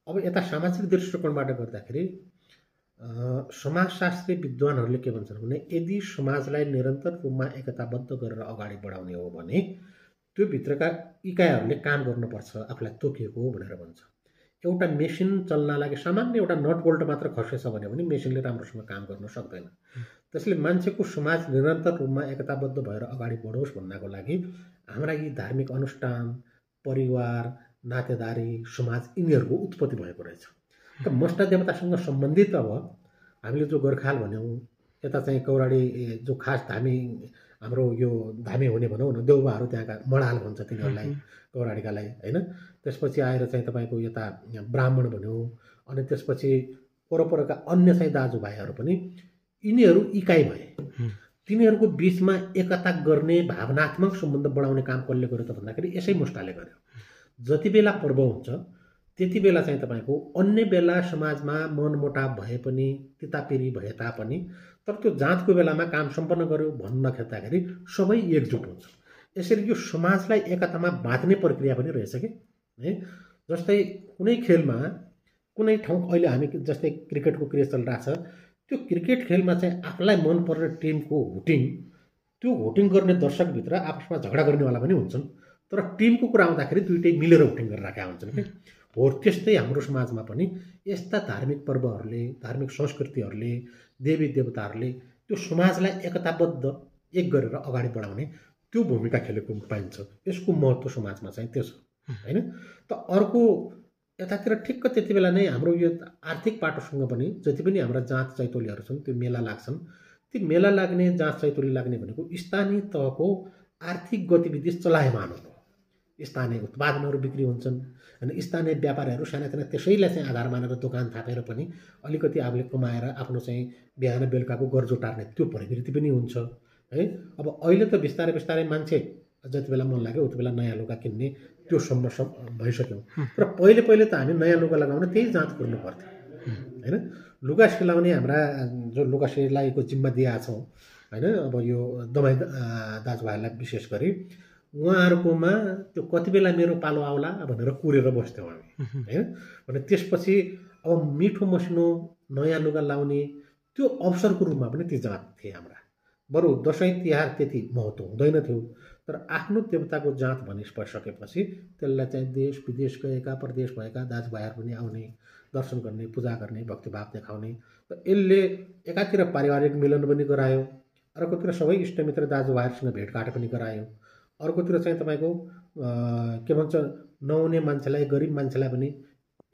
अब यता सामाजिक दृष्टिकोणबाट गर्दाखेरि समाजशास्त्री विद्वानहरूले के भन्छन् भने यदि समाजलाई निरन्तर रूपमा एकताबद्ध गरेर अगाडि बढाउने हो भने त्यो भित्रका इकाइहरूले काम गर्नुपर्छ, आफूलाई तोकिएको हो भनेर भन्छ। एउटा मेसिन चल्न लागि सामान्य एउटा नट बोल्ट मात्र खसेछ भने पनि मेसिनले राम्रोसँग काम गर्न सक्दैन। त्यसले मान्छेको समाज निरन्तर रूपमा एकताबद्ध भएर अगाडि बढोस् भन्नको लागि हाम्रा यी धार्मिक अनुष्ठान, परिवार, नातेदारी, समाज यिनीहरूको उत्पत्ति भएको रहेछ। त मष्ट देवतासँग सम्बन्धित अब हामीले जो गोर्खाल भन्यौँ, यता चाहिँ कौराडी जो खास धामी हाम्रो यो धामी हुने भनौँ न, देउबाहरू त्यहाँका मडाल भन्छ तिनीहरूलाई, कौराडीकालाई, होइन? त्यसपछि आएर चाहिँ तपाईँको यता ब्राह्मण भन्यौँ, अनि त्यसपछि परपरका अन्य चाहिँ दाजुभाइहरू पनि यिनीहरू इकाइ भए। तिनीहरूको बिचमा एकता गर्ने भावनात्मक सम्बन्ध बढाउने काम कसले गर्यो त भन्दाखेरि यसै मुष्टाले गर्यो। जति बेला पर्व हुन्छ त्यति बेला चाहिँ तपाईँको अन्य बेला समाजमा मनमुटाव भए पनि, तितापिरी भए तापनि, तर त्यो जाँचको बेलामा काम सम्पन्न गर्यो भन्न खोज्दाखेरि सबै एकजुट हुन्छ। यसरी यो समाजलाई एकतामा बाँध्ने प्रक्रिया पनि रहेछ कि, है? जस्तै कुनै खेलमा कुनै ठाउँ अहिले हामी जस्तै क्रिकेटको क्रेज चलिरहेको छ, त्यो क्रिकेट खेलमा चाहिँ आफूलाई मनपर्ने टिमको हुटिङ, त्यो हुटिङ गर्ने दर्शकभित्र आपसमा झगडा गर्नेवाला पनि हुन्छन्, तर टिमको कुरा आउँदाखेरि दुइटै मिलेर हुटिङ गरेर राखेका हुन्छन् कि। हो त्यस्तै हाम्रो समाजमा पनि यस्ता धार्मिक पर्वहरूले, धार्मिक संस्कृतिहरूले, देवी देवताहरूले त्यो समाजलाई एकताबद्ध एक गरेर अगाडि बढाउने त्यो भूमिका खेलेको पाइन्छ। यसको महत्त्व समाजमा चाहिँ त्यो छ, होइन? त अर्को यतातिर ठिक्क त्यति बेला नै हाम्रो यो आर्थिक पाटोसँग पनि जति पनि हाम्रा जाँच चैतोलीहरू छन् त्यो मेला लाग्छन्। ती मेला लाग्ने, जाँच चैतोली लाग्ने भनेको स्थानीय तहको आर्थिक गतिविधि चलायमान हो। स्थानीय उत्पादनहरू बिक्री हुन्छन्, अनि स्थानीय व्यापारीहरू सानातिना त्यसैलाई चाहिँ आधार मानेर दोकान थापेर पनि अलिकति आफूले कमाएर आफ्नो चाहिँ बिहान बेलुकाको गर्जो टार्ने त्यो प्रवृत्ति पनि हुन्छ, है? अब अहिले त बिस्तारै बिस्तारै मान्छे जति बेला मन लाग्यो उति बेला नयाँ लुगा किन्ने त्यो सम्म भइसक्यौँ। र पहिले त हामी नयाँ लुगा लगाउने त्यही जाँच गर्नु पर्थ्यो, होइन? लुगा सिलाउने हाम्रा जो लुगा सिलाइको जिम्मा दिएका छौँ, होइन? अब यो दमाई दाजुभाइलाई विशेष गरी उहाँहरूकोमा त्यो कति बेला मेरो पालो आउला भनेर कुरेर बस्थ्यौँ हामी, होइन? भने त्यसपछि अब मिठो मसिनो नयाँ लुगा लाउने त्यो अवसरको रूपमा पनि ती जाँच थिए हाम्रा। बरु दसैँ तिहार त्यति महत्त्व हुँदैन थियो, तर आफ्नो देवताको जाँच भनिसकेपछि त्यसलाई चाहिँ देश विदेश गएका, प्रदेश भएका दाजुभाइहरू पनि आउने, दर्शन गर्ने, पूजा गर्ने, भक्तिभाव देखाउने। र यसले एकातिर पारिवारिक मिलन पनि गरायो, अर्कोतिर सबै इष्टमित्र दाजुभाइहरूसँग भेटघाट पनि गरायो, अर्कोतिर चाहिँ तपाईँको के भन्छ नहुने मान्छेलाई, गरिब मान्छेलाई पनि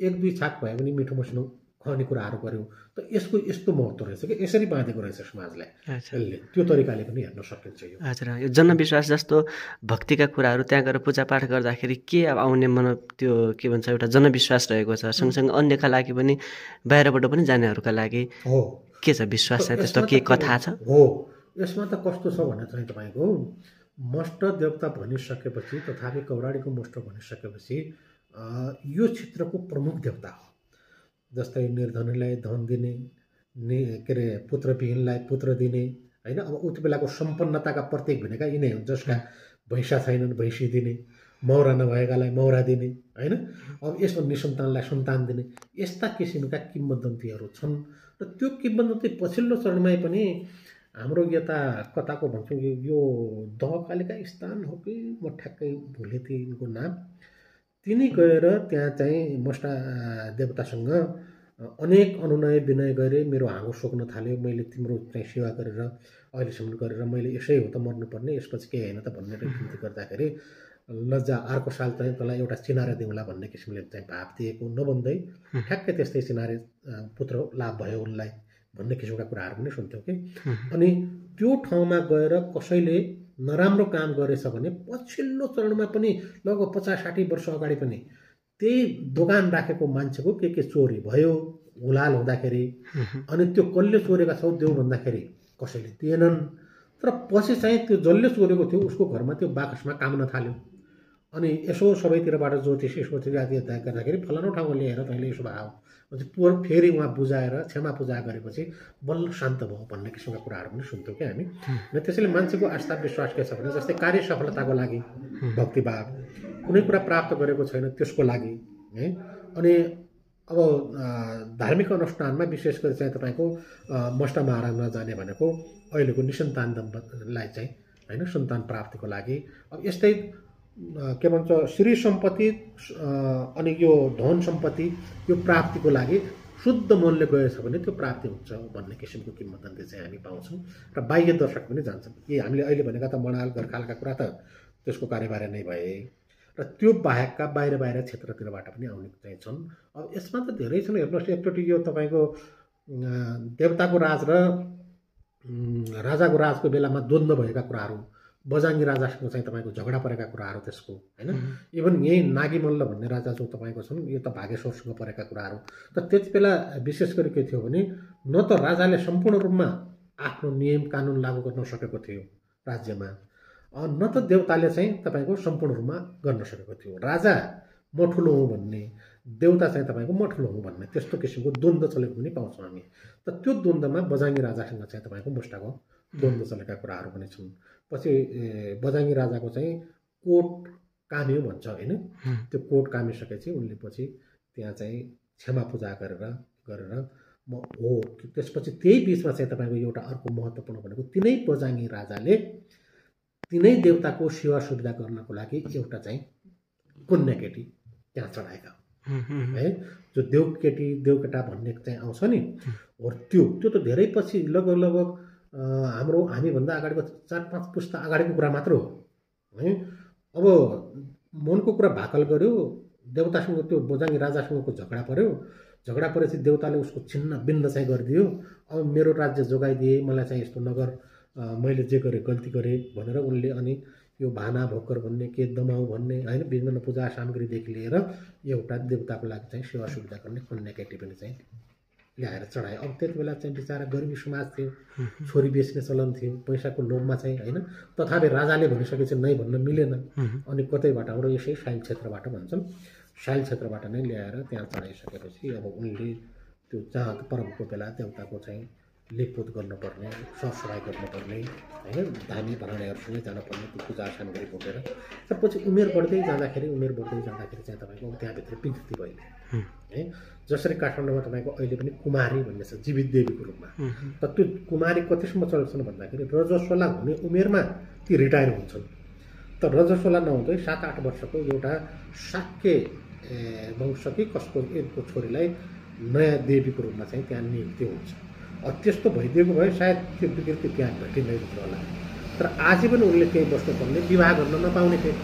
1-2 छाक भए पनि मिठो मसिनो खुवाउने कुराहरू गर्यो। त यसको यस्तो महत्त्व रहेछ कि यसरी बाँधेको रहेछ समाजलाई। यसले त्यो तरिकाले पनि हेर्न सकिन्छ यो। हजुर, यो जनविश्वास जस्तो भक्तिका कुराहरू त्यहाँ गएर पूजापाठ गर्दाखेरि के अब आउने मन त्यो के भन्छ एउटा जनविश्वास रहेको छ। सँगसँगै अन्यका लागि पनि बाहिरबाट पनि जानेहरूका लागि हो के छ विश्वास चाहिँ त्यस्तो के कथा छ? हो, यसमा त कस्तो छ भने चाहिँ तपाईँको मष्ट देवता भनिसकेपछि, तथापि कौराडीको मष्ट भनिसकेपछि यो क्षेत्रको प्रमुख देवता हो। जस्तै निर्धनीलाई धन दिने, के अरे पुत्रविहीनलाई पुत्र दिने होइन। अब उति बेलाको सम्पन्नताका प्रतीक भनेका यिनै हुन्, जसका भैँसा छैनन् भैँसी दिने, मौरा नभएकालाई मौरा दिने होइन। अब यसो निसन्तानलाई सन्तान दिने, यस्ता किसिमका किंवदन्तीहरू छन्। र त्यो किंवदन्ती पछिल्लो चरणमै पनि हाम्रो यता कताको भन्छौँ यो दहकालीका स्थान हो कि म ठ्याक्कै भुलेँ तिनको नाम। तिनी गएर त्यहाँ चाहिँ मष्टा देवतासँग अनेक अनुनय विनय गरे, मेरो हाँगो सोक्न थाल्यो, मैले तिम्रो चाहिँ सेवा गरेर अहिलेसम्म गरेर मैले यसै हो त मर्नुपर्ने, यसपछि केही होइन त भनेर बिन्ती गर्दाखेरि लज्जा अर्को साल चाहिँ तँलाई एउटा चिनारे दिउँला भन्ने किसिमले चाहिँ भाव दिएको नभन्दै ठ्याक्कै त्यस्तै चिनारे पुत्र लाभ भयो उनलाई भन्ने किसिमका कुराहरू पनि सुन्थ्यौँ कि। अनि त्यो ठाउँमा गएर कसैले नराम्रो काम गरेछ भने पछिल्लो चरणमा पनि लगभग 50-60 वर्ष अगाडि पनि त्यही दोकान राखेको मान्छेको के चोरी भयो हुलाल हुँदाखेरि, अनि त्यो कसले चोरेका छौ देऊ भन्दाखेरि कसैले दिएनन्। तर पछि चाहिँ त्यो जसले चोरेको थियो उसको घरमा त्यो बाकसमा काम्न थाल्यो। अनि यसो सबैतिरबाट ज्योतिषी सोचेर गर्दाखेरि फलानु ठाउँमा ल्याएर तैँले यसो भाव फेरि उहाँ बुझाएर क्षमा पूजा गरेपछि बल्ल शान्त भयो भन्ने किसिमका कुराहरू पनि सुन्थ्यौँ क्या हामी। र त्यसैले मान्छेको आस्था विश्वास के छ भने जस्तै कार्य सफलताको लागि भक्तिभाव, कुनै कुरा प्राप्त गरेको छैन त्यसको लागि है। अनि अब धार्मिक अनुष्ठानमा विशेष गरी चाहिँ तपाईँको मष्ट महाराजमा जाने भनेको अहिलेको निसन्तान दम्पतीलाई चाहिँ होइन सन्तान प्राप्तिको लागि। अब यस्तै के भन्छ श्री सम्पत्ति अनि यो धन सम्पत्ति यो प्राप्तिको लागि शुद्ध मनले गएछ भने त्यो प्राप्ति हुन्छ भन्ने किसिमको किंवदन्ती चाहिँ हामी पाउँछौँ। र बाह्य दर्शक पनि जान्छन् कि हामीले अहिले भनेका त मणाल गर्खालका कुरा त त्यसको कार्यबारे नै भए, र त्यो बाहेकका बाहिर क्षेत्रतिरबाट पनि आउने चाहिँ छन्। अब यसमा त धेरै छन्। हेर्नुहोस्, एकचोटि यो तपाईँको देवताको राज र राजाको राजको बेलामा द्वन्द्व भएका कुराहरू, बजाङ्गी राजासँग चाहिँ तपाईँको झगडा परेका कुराहरू त्यसको होइन। इभन यही नागीमल्ल भन्ने राजा जो तपाईँको छन् यो त भागेश्वरसँग परेका कुराहरू। त त्यति बेला विशेष गरी के थियो भने न त राजाले सम्पूर्ण रूपमा आफ्नो नियम कानुन लागू गर्न सकेको थियो राज्यमा, न त देवताले चाहिँ तपाईँको सम्पूर्ण रूपमा गर्न सकेको थियो। राजा म ठुलो हुँ भन्ने, देवता चाहिँ तपाईँको म ठुलो हुँ भन्ने, त्यस्तो किसिमको द्वन्द्व चलेको पनि पाउँछौँ हामी। त त्यो द्वन्द्वमा बजाङ्गी राजासँग चाहिँ तपाईँको मुष्टाको द्वन्द्व चलेका कुराहरू पनि छन्। पछि बजाङ्गी राजाको चाहिँ कोट काम्यो भन्छ होइन। त्यो कोट कामिसकेपछि उनले पछि त्यहाँ चाहिँ क्षमा पूजा गरेर म हो। त्यसपछि त्यही बिचमा चाहिँ तपाईँको एउटा अर्को महत्त्वपूर्ण भनेको तिनै बजाङ्गी राजाले तिनै देवताको सेवा सुविधा गर्नको लागि एउटा चाहिँ कन्या केटी त्यहाँ चढाएका है। जो देवकेटी देवकेटा भन्ने चाहिँ आउँछ नि, हो त्यो त धेरै पछि लगभग हामीभन्दा अगाडिको 4-5 पुस्ता अगाडिको कुरा मात्र हो है। अब मनको कुरा भाकल गर्यो, देवतासँग त्यो बजाङ्गी राजासँगको झगडा पर्यो, झगडा परेपछि देवताले उसको छिन्न भिन्न चाहिँ गरिदियो। अब मेरो राज्य जोगाइदिए, मलाई चाहिँ यस्तो नगर, मैले जे गरेँ गल्ती गरेँ भनेर उनले अनि यो भाना भोकर भन्ने के दमाउ भन्ने होइन विभिन्न पूजा सामग्रीदेखि लिएर एउटा देवताको लागि चाहिँ सेवा सुविधा गर्ने कन्या केटी पनि चाहिँ ल्याएर चढायो। अब त्यति बेला चाहिँ बिचरा गरिबी समाज थियो, छोरी बेच्ने चलन थियो, पैसाको लोभमा चाहिँ होइन। तथापि राजाले भनिसकेपछि नै भन्न मिलेन। अनि कतैबाट हाम्रो यसै साइल क्षेत्रबाट भन्छन्, साइल क्षेत्रबाट नै ल्याएर त्यहाँ चढाइसकेपछि अब उनले त्यो जहाँ पर्वको बेला देवताको चाहिँ लिपपोत गर्नुपर्ने, सरसफाइ गर्नुपर्ने होइन, धामी भराउनेहरूसँगै जानुपर्ने त्यो पूजा सामग्री बोकेर। तर पछि उमेर बढ्दै जाँदाखेरि चाहिँ तपाईँको त्यहाँभित्र विकृति भयो है। जसरी काठमाडौँमा तपाईँको अहिले पनि कुमारी भन्ने छ जीवित देवीको रूपमा। त त्यो कुमारी कतिसम्म चल्छन् भन्दाखेरि रजस्वला हुने उमेरमा ती रिटायर हुन्छन्। त रजस्वला नहुँदै 7-8 वर्षको एउटा शाक्य वंश कि कसको एकको छोरीलाई नयाँ देवीको रूपमा चाहिँ त्यहाँ नियुक्ति हुन्छ। त्यस्तो भइदिएको भए सायद त्यो विकृति त्यहाँ भेटिँदैन होला। तर आजीवन उनले त्यहीँ बस्नुपर्ने, विवाह गर्न नपाउने थिए,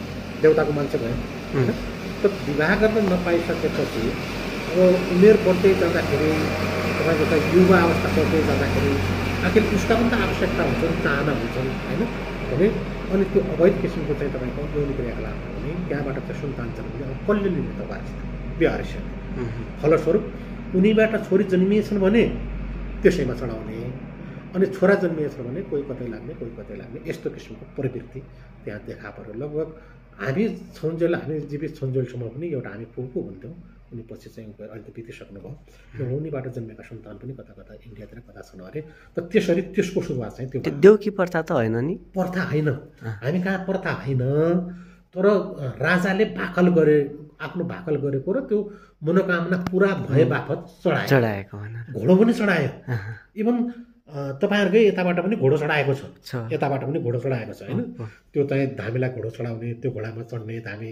देउताको मान्छे भयो होइन। त विवाह गर्न नपाइसकेपछि अब उमेर बढ्दै जाँदाखेरि तपाईँको चाहिँ युवा अवस्था बढ्दै जाँदाखेरि आखिर उसका पनि त आवश्यकता हुन्छन्, चाहना हुन्छन् होइन भने अनि त्यो अवैध किसिमको चाहिँ तपाईँको यौन क्रियाकलाप हो भने त्यहाँबाट चाहिँ सन्तान जन्मिने अब कसले लिने त वारस बिहारिस। फलस्वरूप उनीबाट छोरी जन्मिएछन् भने त्यसैमा चढाउने, अनि छोरा जन्मिएछ भने कोही कतै लाग्ने कोही कतै लाग्ने, यस्तो किसिमको प्रवृत्ति त्यहाँ देखा पर्यो। लगभग हामी छन्जेल, हामी जीवित छन्जेलसम्म पनि एउटा हामी को हुन्थ्यौँ, उनी पछि चाहिँ अहिले त बितिसक्नुभयो। उनीबाट जन्मेका सन्तान पनि कता कता इन्डियातिर कता छन् अरे। त त्यसरी त्यसको सुरुवात चाहिँ त्यो देउकी प्रथा त होइन नि, प्रथा होइन, हामी कहाँ प्रथा होइन, तर राजाले भाकल गरे, आफ्नो भाकल गरेको र त्यो मनोकामना पुरा भए बापत चढाएको घोडो पनि चढायो। इभन तपाईँहरूकै यताबाट पनि घोडो चढाएको छ, यताबाट पनि घोडो चढाएको छ होइन। त्यो चाहिँ धामीलाई घोडो चढाउने, त्यो घोडामा चढ्ने, धामी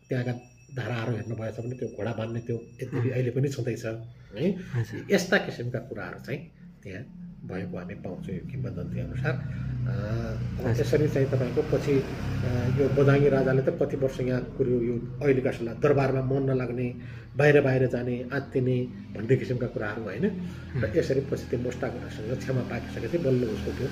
त्यहाँका धाराहरू हेर्नु भएछ भने त्यो घोडा बान्ने त्यो यद्यपि अहिले पनि छँदैछ है। यस्ता किसिमका कुराहरू चाहिँ त्यहाँ भएको हामी पाउँछौँ यो किंवदन्ती अनुसार। त्यसरी चाहिँ तपाईँको पछि यो बदाङ्गी राजाले त कति वर्ष यहाँ कुरो यो अहिलेका सल्लाह दरबारमा मन नलाग्ने, बाहिर बाहिर जाने, आत्तिने भन्ने किसिमका कुराहरू होइन। र यसरी पछि त्यो मोस्टासँग क्षमा पाकिसकेपछि बल्ल उसको त्यो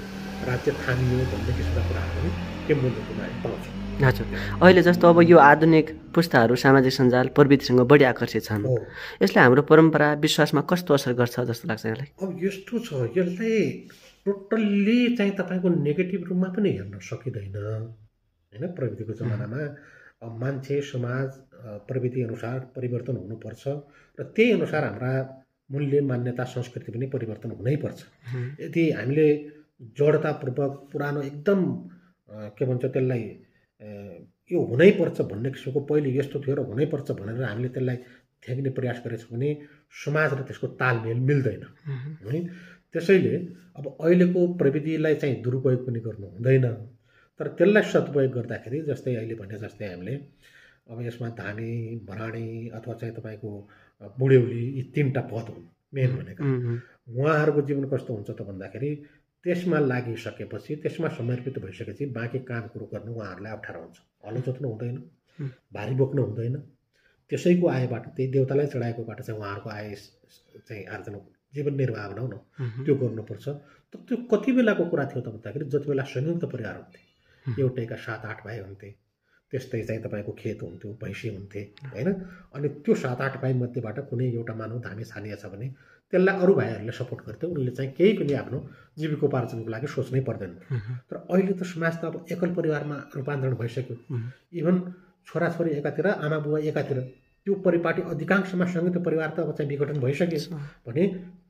राज्य थामियो भन्ने किसिमका कुराहरू पनि किंवदन्तीमा हामी पाउँछौँ। हजुर, अहिले जस्तो अब यो आधुनिक पुस्ताहरू सामाजिक सञ्जाल प्रविधिसँग बढी आकर्षित छन्, यसले हाम्रो परम्परा विश्वासमा कस्तो असर गर्छ जस्तो लाग्छ यहाँलाई? अब यस्तो छ, यसलाई टोटल्ली चाहिँ तपाईँको नेगेटिभ रूपमा पनि हेर्न सकिँदैन होइन। प्रविधिको जमानामा अब मान्छे समाज प्रविधि अनुसार परिवर्तन हुनुपर्छ र त्यही अनुसार हाम्रा मूल्य मान्यता संस्कृति पनि परिवर्तन हुनैपर्छ। यदि हामीले जडतापूर्वक पुरानो एकदम के भन्छ त्यसलाई यो हुनैपर्छ भन्ने किसिमको पहिले यस्तो थियो र हुनैपर्छ भनेर हामीले त्यसलाई थ्याक्ने प्रयास गरेछौँ भने समाज र त्यसको तालमेल मिल्दैन है। त्यसैले अब अहिलेको प्रविधिलाई चाहिँ दुरुपयोग पनि गर्नु हुँदैन, तर त्यसलाई सदुपयोग गर्दाखेरि जस्तै अहिले भने जस्तै हामीले अब यसमा धामी, भराणी अथवा चाहिँ तपाईँको बुढ्यौली यी तीनवटा पद हुन् मेन भनेका। उहाँहरूको जीवन कस्तो हुन्छ त भन्दाखेरि त्यसमा लागिसकेपछि, त्यसमा समर्पित भइसकेपछि बाँकी काम कुरो गर्नु उहाँहरूलाई अप्ठ्यारो हुन्छ। हलो जोत्नु हुँदैन, भारी बोक्नु हुँदैन, त्यसैको आयबाट त्यही देउतालाई चढाएकोबाट चाहिँ उहाँहरूको आय चाहिँ आर्जन जीवन निर्वाह भनौँ न त्यो गर्नुपर्छ। तर त्यो कति बेलाको कुरा थियो त भन्दाखेरि जति बेला संयुक्त परिवार हुन्थे, एउटैका 7-8 भाइ हुन्थे, त्यस्तै चाहिँ तपाईँको खेत हुन्थ्यो, भैँसी हुन्थे होइन। अनि त्यो 7-8 भाइ मध्येबाट कुनै एउटा मानव धामी छानिएछ भने त्यसलाई अरू भाइहरूले सपोर्ट गर्थ्यो, उनले चाहिँ केही पनि आफ्नो जीविकोपार्जनको लागि सोच्नै पर्दैन। तर अहिले त समाज त अब एकल परिवारमा रूपान्तरण भइसक्यो। इभन छोराछोरी एकातिर, आमा बुवा एकातिर, त्यो परिपाटी अधिकांशमा संयुक्त परिवार त अब चाहिँ विघटन भइसक्यो भने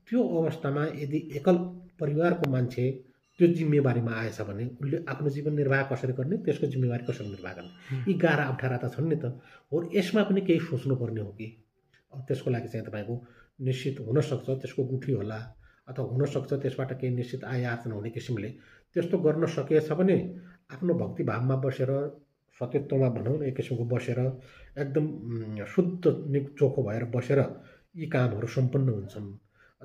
त्यो अवस्थामा यदि एकल परिवारको मान्छे त्यो जिम्मेवारीमा आएछ भने उसले आफ्नो जीवन निर्वाह कसरी गर्ने, त्यसको जिम्मेवारी कसरी निर्वाह गर्ने, यी गाह्रा अप्ठ्यारा त छन् नि त। हो, यसमा पनि केही सोच्नुपर्ने हो कि त्यसको लागि चाहिँ तपाईँको निश्चित हुनसक्छ त्यसको गुठी होला अथवा हुनसक्छ त्यसबाट केही निश्चित आय आर्जन हुने किसिमले त्यस्तो गर्न सकिएछ भने आफ्नो भक्तिभावमा बसेर, सत्यत्वमा भनौँ एक किसिमको बसेर, एकदम शुद्ध चोखो भएर बसेर यी कामहरू सम्पन्न हुन्छन्।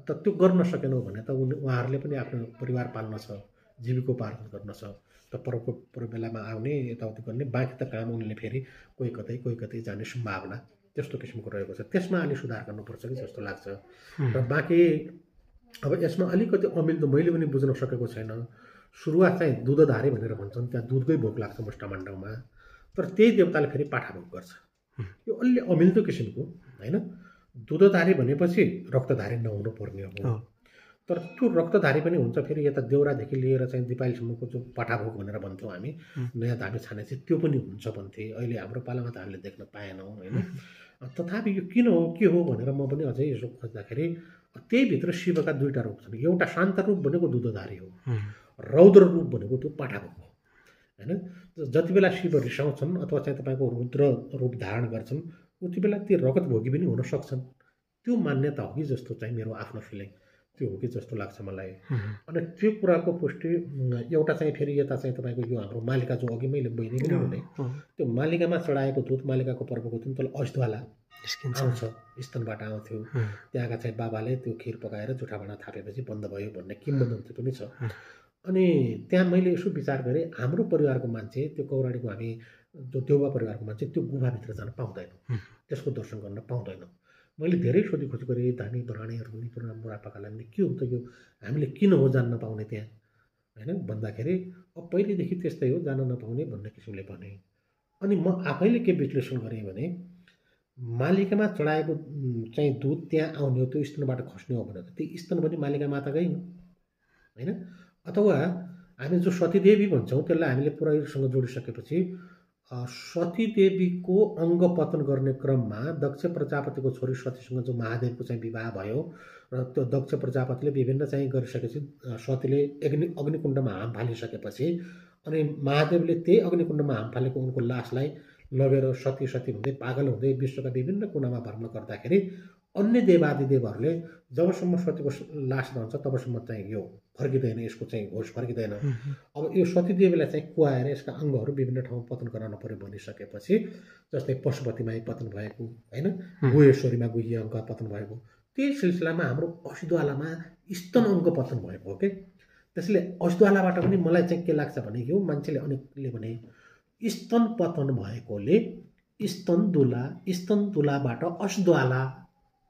त त्यो गर्न सकेनौँ भने त उहाँहरूले पनि आफ्नो परिवार पाल्न छ, जीविकोपार्जन गर्न छ, त पर बेलामा आउने यताउति गर्ने, बाँकी त काम उनले फेरि कोही कतै जाने सम्भावना त्यस्तो किसिमको रहेको छ। त्यसमा अलि सुधार गर्नुपर्छ कि जस्तो लाग्छ। र बाँकी अब यसमा अलिकति अमिल्दो मैले पनि बुझ्न सकेको छैन। सुरुवात चाहिँ दुधधारी भनेर भन्छन्, त्यहाँ दुधकै भोग लाग्छ मुष्टमाण्डवमा, तर त्यही देवताले फेरि पाठा भोग गर्छ। यो अलि अमिल्दो किसिमको होइन। दुधधारी भनेपछि रक्तधारी नहुनु पर्ने हो, तर त्यो रक्तधारी पनि हुन्छ फेरि यता देउरादेखि लिएर चाहिँ दिपालीसम्मको जो पाठाभोग भनेर भन्छौँ हामी, नयाँ धामी छाने चाहिँ त्यो पनि हुन्छ भन्थे। अहिले हाम्रो पालामा त हामीले देख्न पाएनौँ होइन। तथापि यो किन हो के हो भनेर म पनि अझै यसो खोज्दाखेरि त्यहीभित्र शिवका दुईवटा रूप छन्। एउटा शान्त रूप भनेको दुधधारी हो, रौद्र रूप भनेको त्यो पाठाभोग हो होइन। जति बेला शिव रिसाउँछन् अथवा चाहिँ तपाईँको रुद्र रूप धारण गर्छन् उति बेला ती रगत भोगी पनि हुन सक्छन्। त्यो मान्यता हो कि जस्तो चाहिँ मेरो आफ्नो फिलिङ। त्यो हो कि जस्तो लाग्छ मलाई। अनि त्यो कुराको पुष्टि एउटा चाहिँ फेरि यता चाहिँ तपाईँको यो हाम्रो मालिका जो अघि मैले बहिनी पनि भने त्यो मालिकामा चढाएको दुध मालिकाको पर्वको दुध तल अस्तवाला आउँछ, स्तनबाट आउँथ्यो। त्यहाँका चाहिँ बाबाले त्यो खिर पकाएर जुठा भाँडा थापेपछि बन्द भयो भन्ने किंवदन्ती पनि छ। अनि त्यहाँ मैले यसो विचार गरेँ, हाम्रो परिवारको मान्छे त्यो कौराडीको हामी जो देउवा परिवारको मान्छे त्यो गुफाभित्र जान पाउँदैन, त्यसको दर्शन गर्न पाउँदैन। मैले धेरै सोधीखोजी गरेँ, धानी बराणीहरू पनि पुरा बुढापाकालाई पनि के हो त यो हामीले किन हो जान नपाउने त्यहाँ होइन भन्दाखेरि अब पहिलेदेखि त्यस्तै हो जान नपाउने भन्ने किसिमले भने। अनि म आफैले के विश्लेषण गरेँ भने मालिकामा चढाएको चाहिँ दुध त्यहाँ आउने हो, त्यो स्तनबाट खस्ने हो भनेर त्यो स्तन पनि मालिका माताकै होइन। अथवा हामी जो सतीदेवी भन्छौँ त्यसलाई हामीले पुराणसँग जोडिसकेपछि सतीदेवीको अङ्ग पतन गर्ने क्रममा दक्ष प्रजापतिको छोरी सतीसँग जो महादेवको चाहिँ विवाह भयो र त्यो दक्ष प्रजापतिले विभिन्न चाहिँ गरिसकेपछि सतीले अग्निकुण्डमा हाम फालिसकेपछि अनि महादेवले त्यही अग्निकुण्डमा हाम फालेको उनको लासलाई लगेर सती हुँदै पागल हुँदै विश्वका विभिन्न कुनामा भ्रमण गर्दाखेरि अन्य देवादिदेवहरूले जबसम्म सतीको लास रहन्छ तबसम्म चाहिँ यो फर्किँदैन, यसको चाहिँ होस फर्किँदैन। अब यो सतीदेवीलाई चाहिँ कुहाएर यसका अङ्गहरू विभिन्न ठाउँमा पतन गराउन पर्यो भनिसकेपछि जस्तै पशुपतिमा पतन भएको होइन, गुहेश्वरीमा गुही अङ्ग पतन भएको, त्यही सिलसिलामा हाम्रो असिद्वालामा स्तन अङ्ग पतन भएको हो कि। त्यसले असिद्वालाबाट पनि मलाई चाहिँ के लाग्छ भने यो मान्छेले अनेकले भने स्तन पतन भएकोले स्तन दुलाबाट असिद्वाला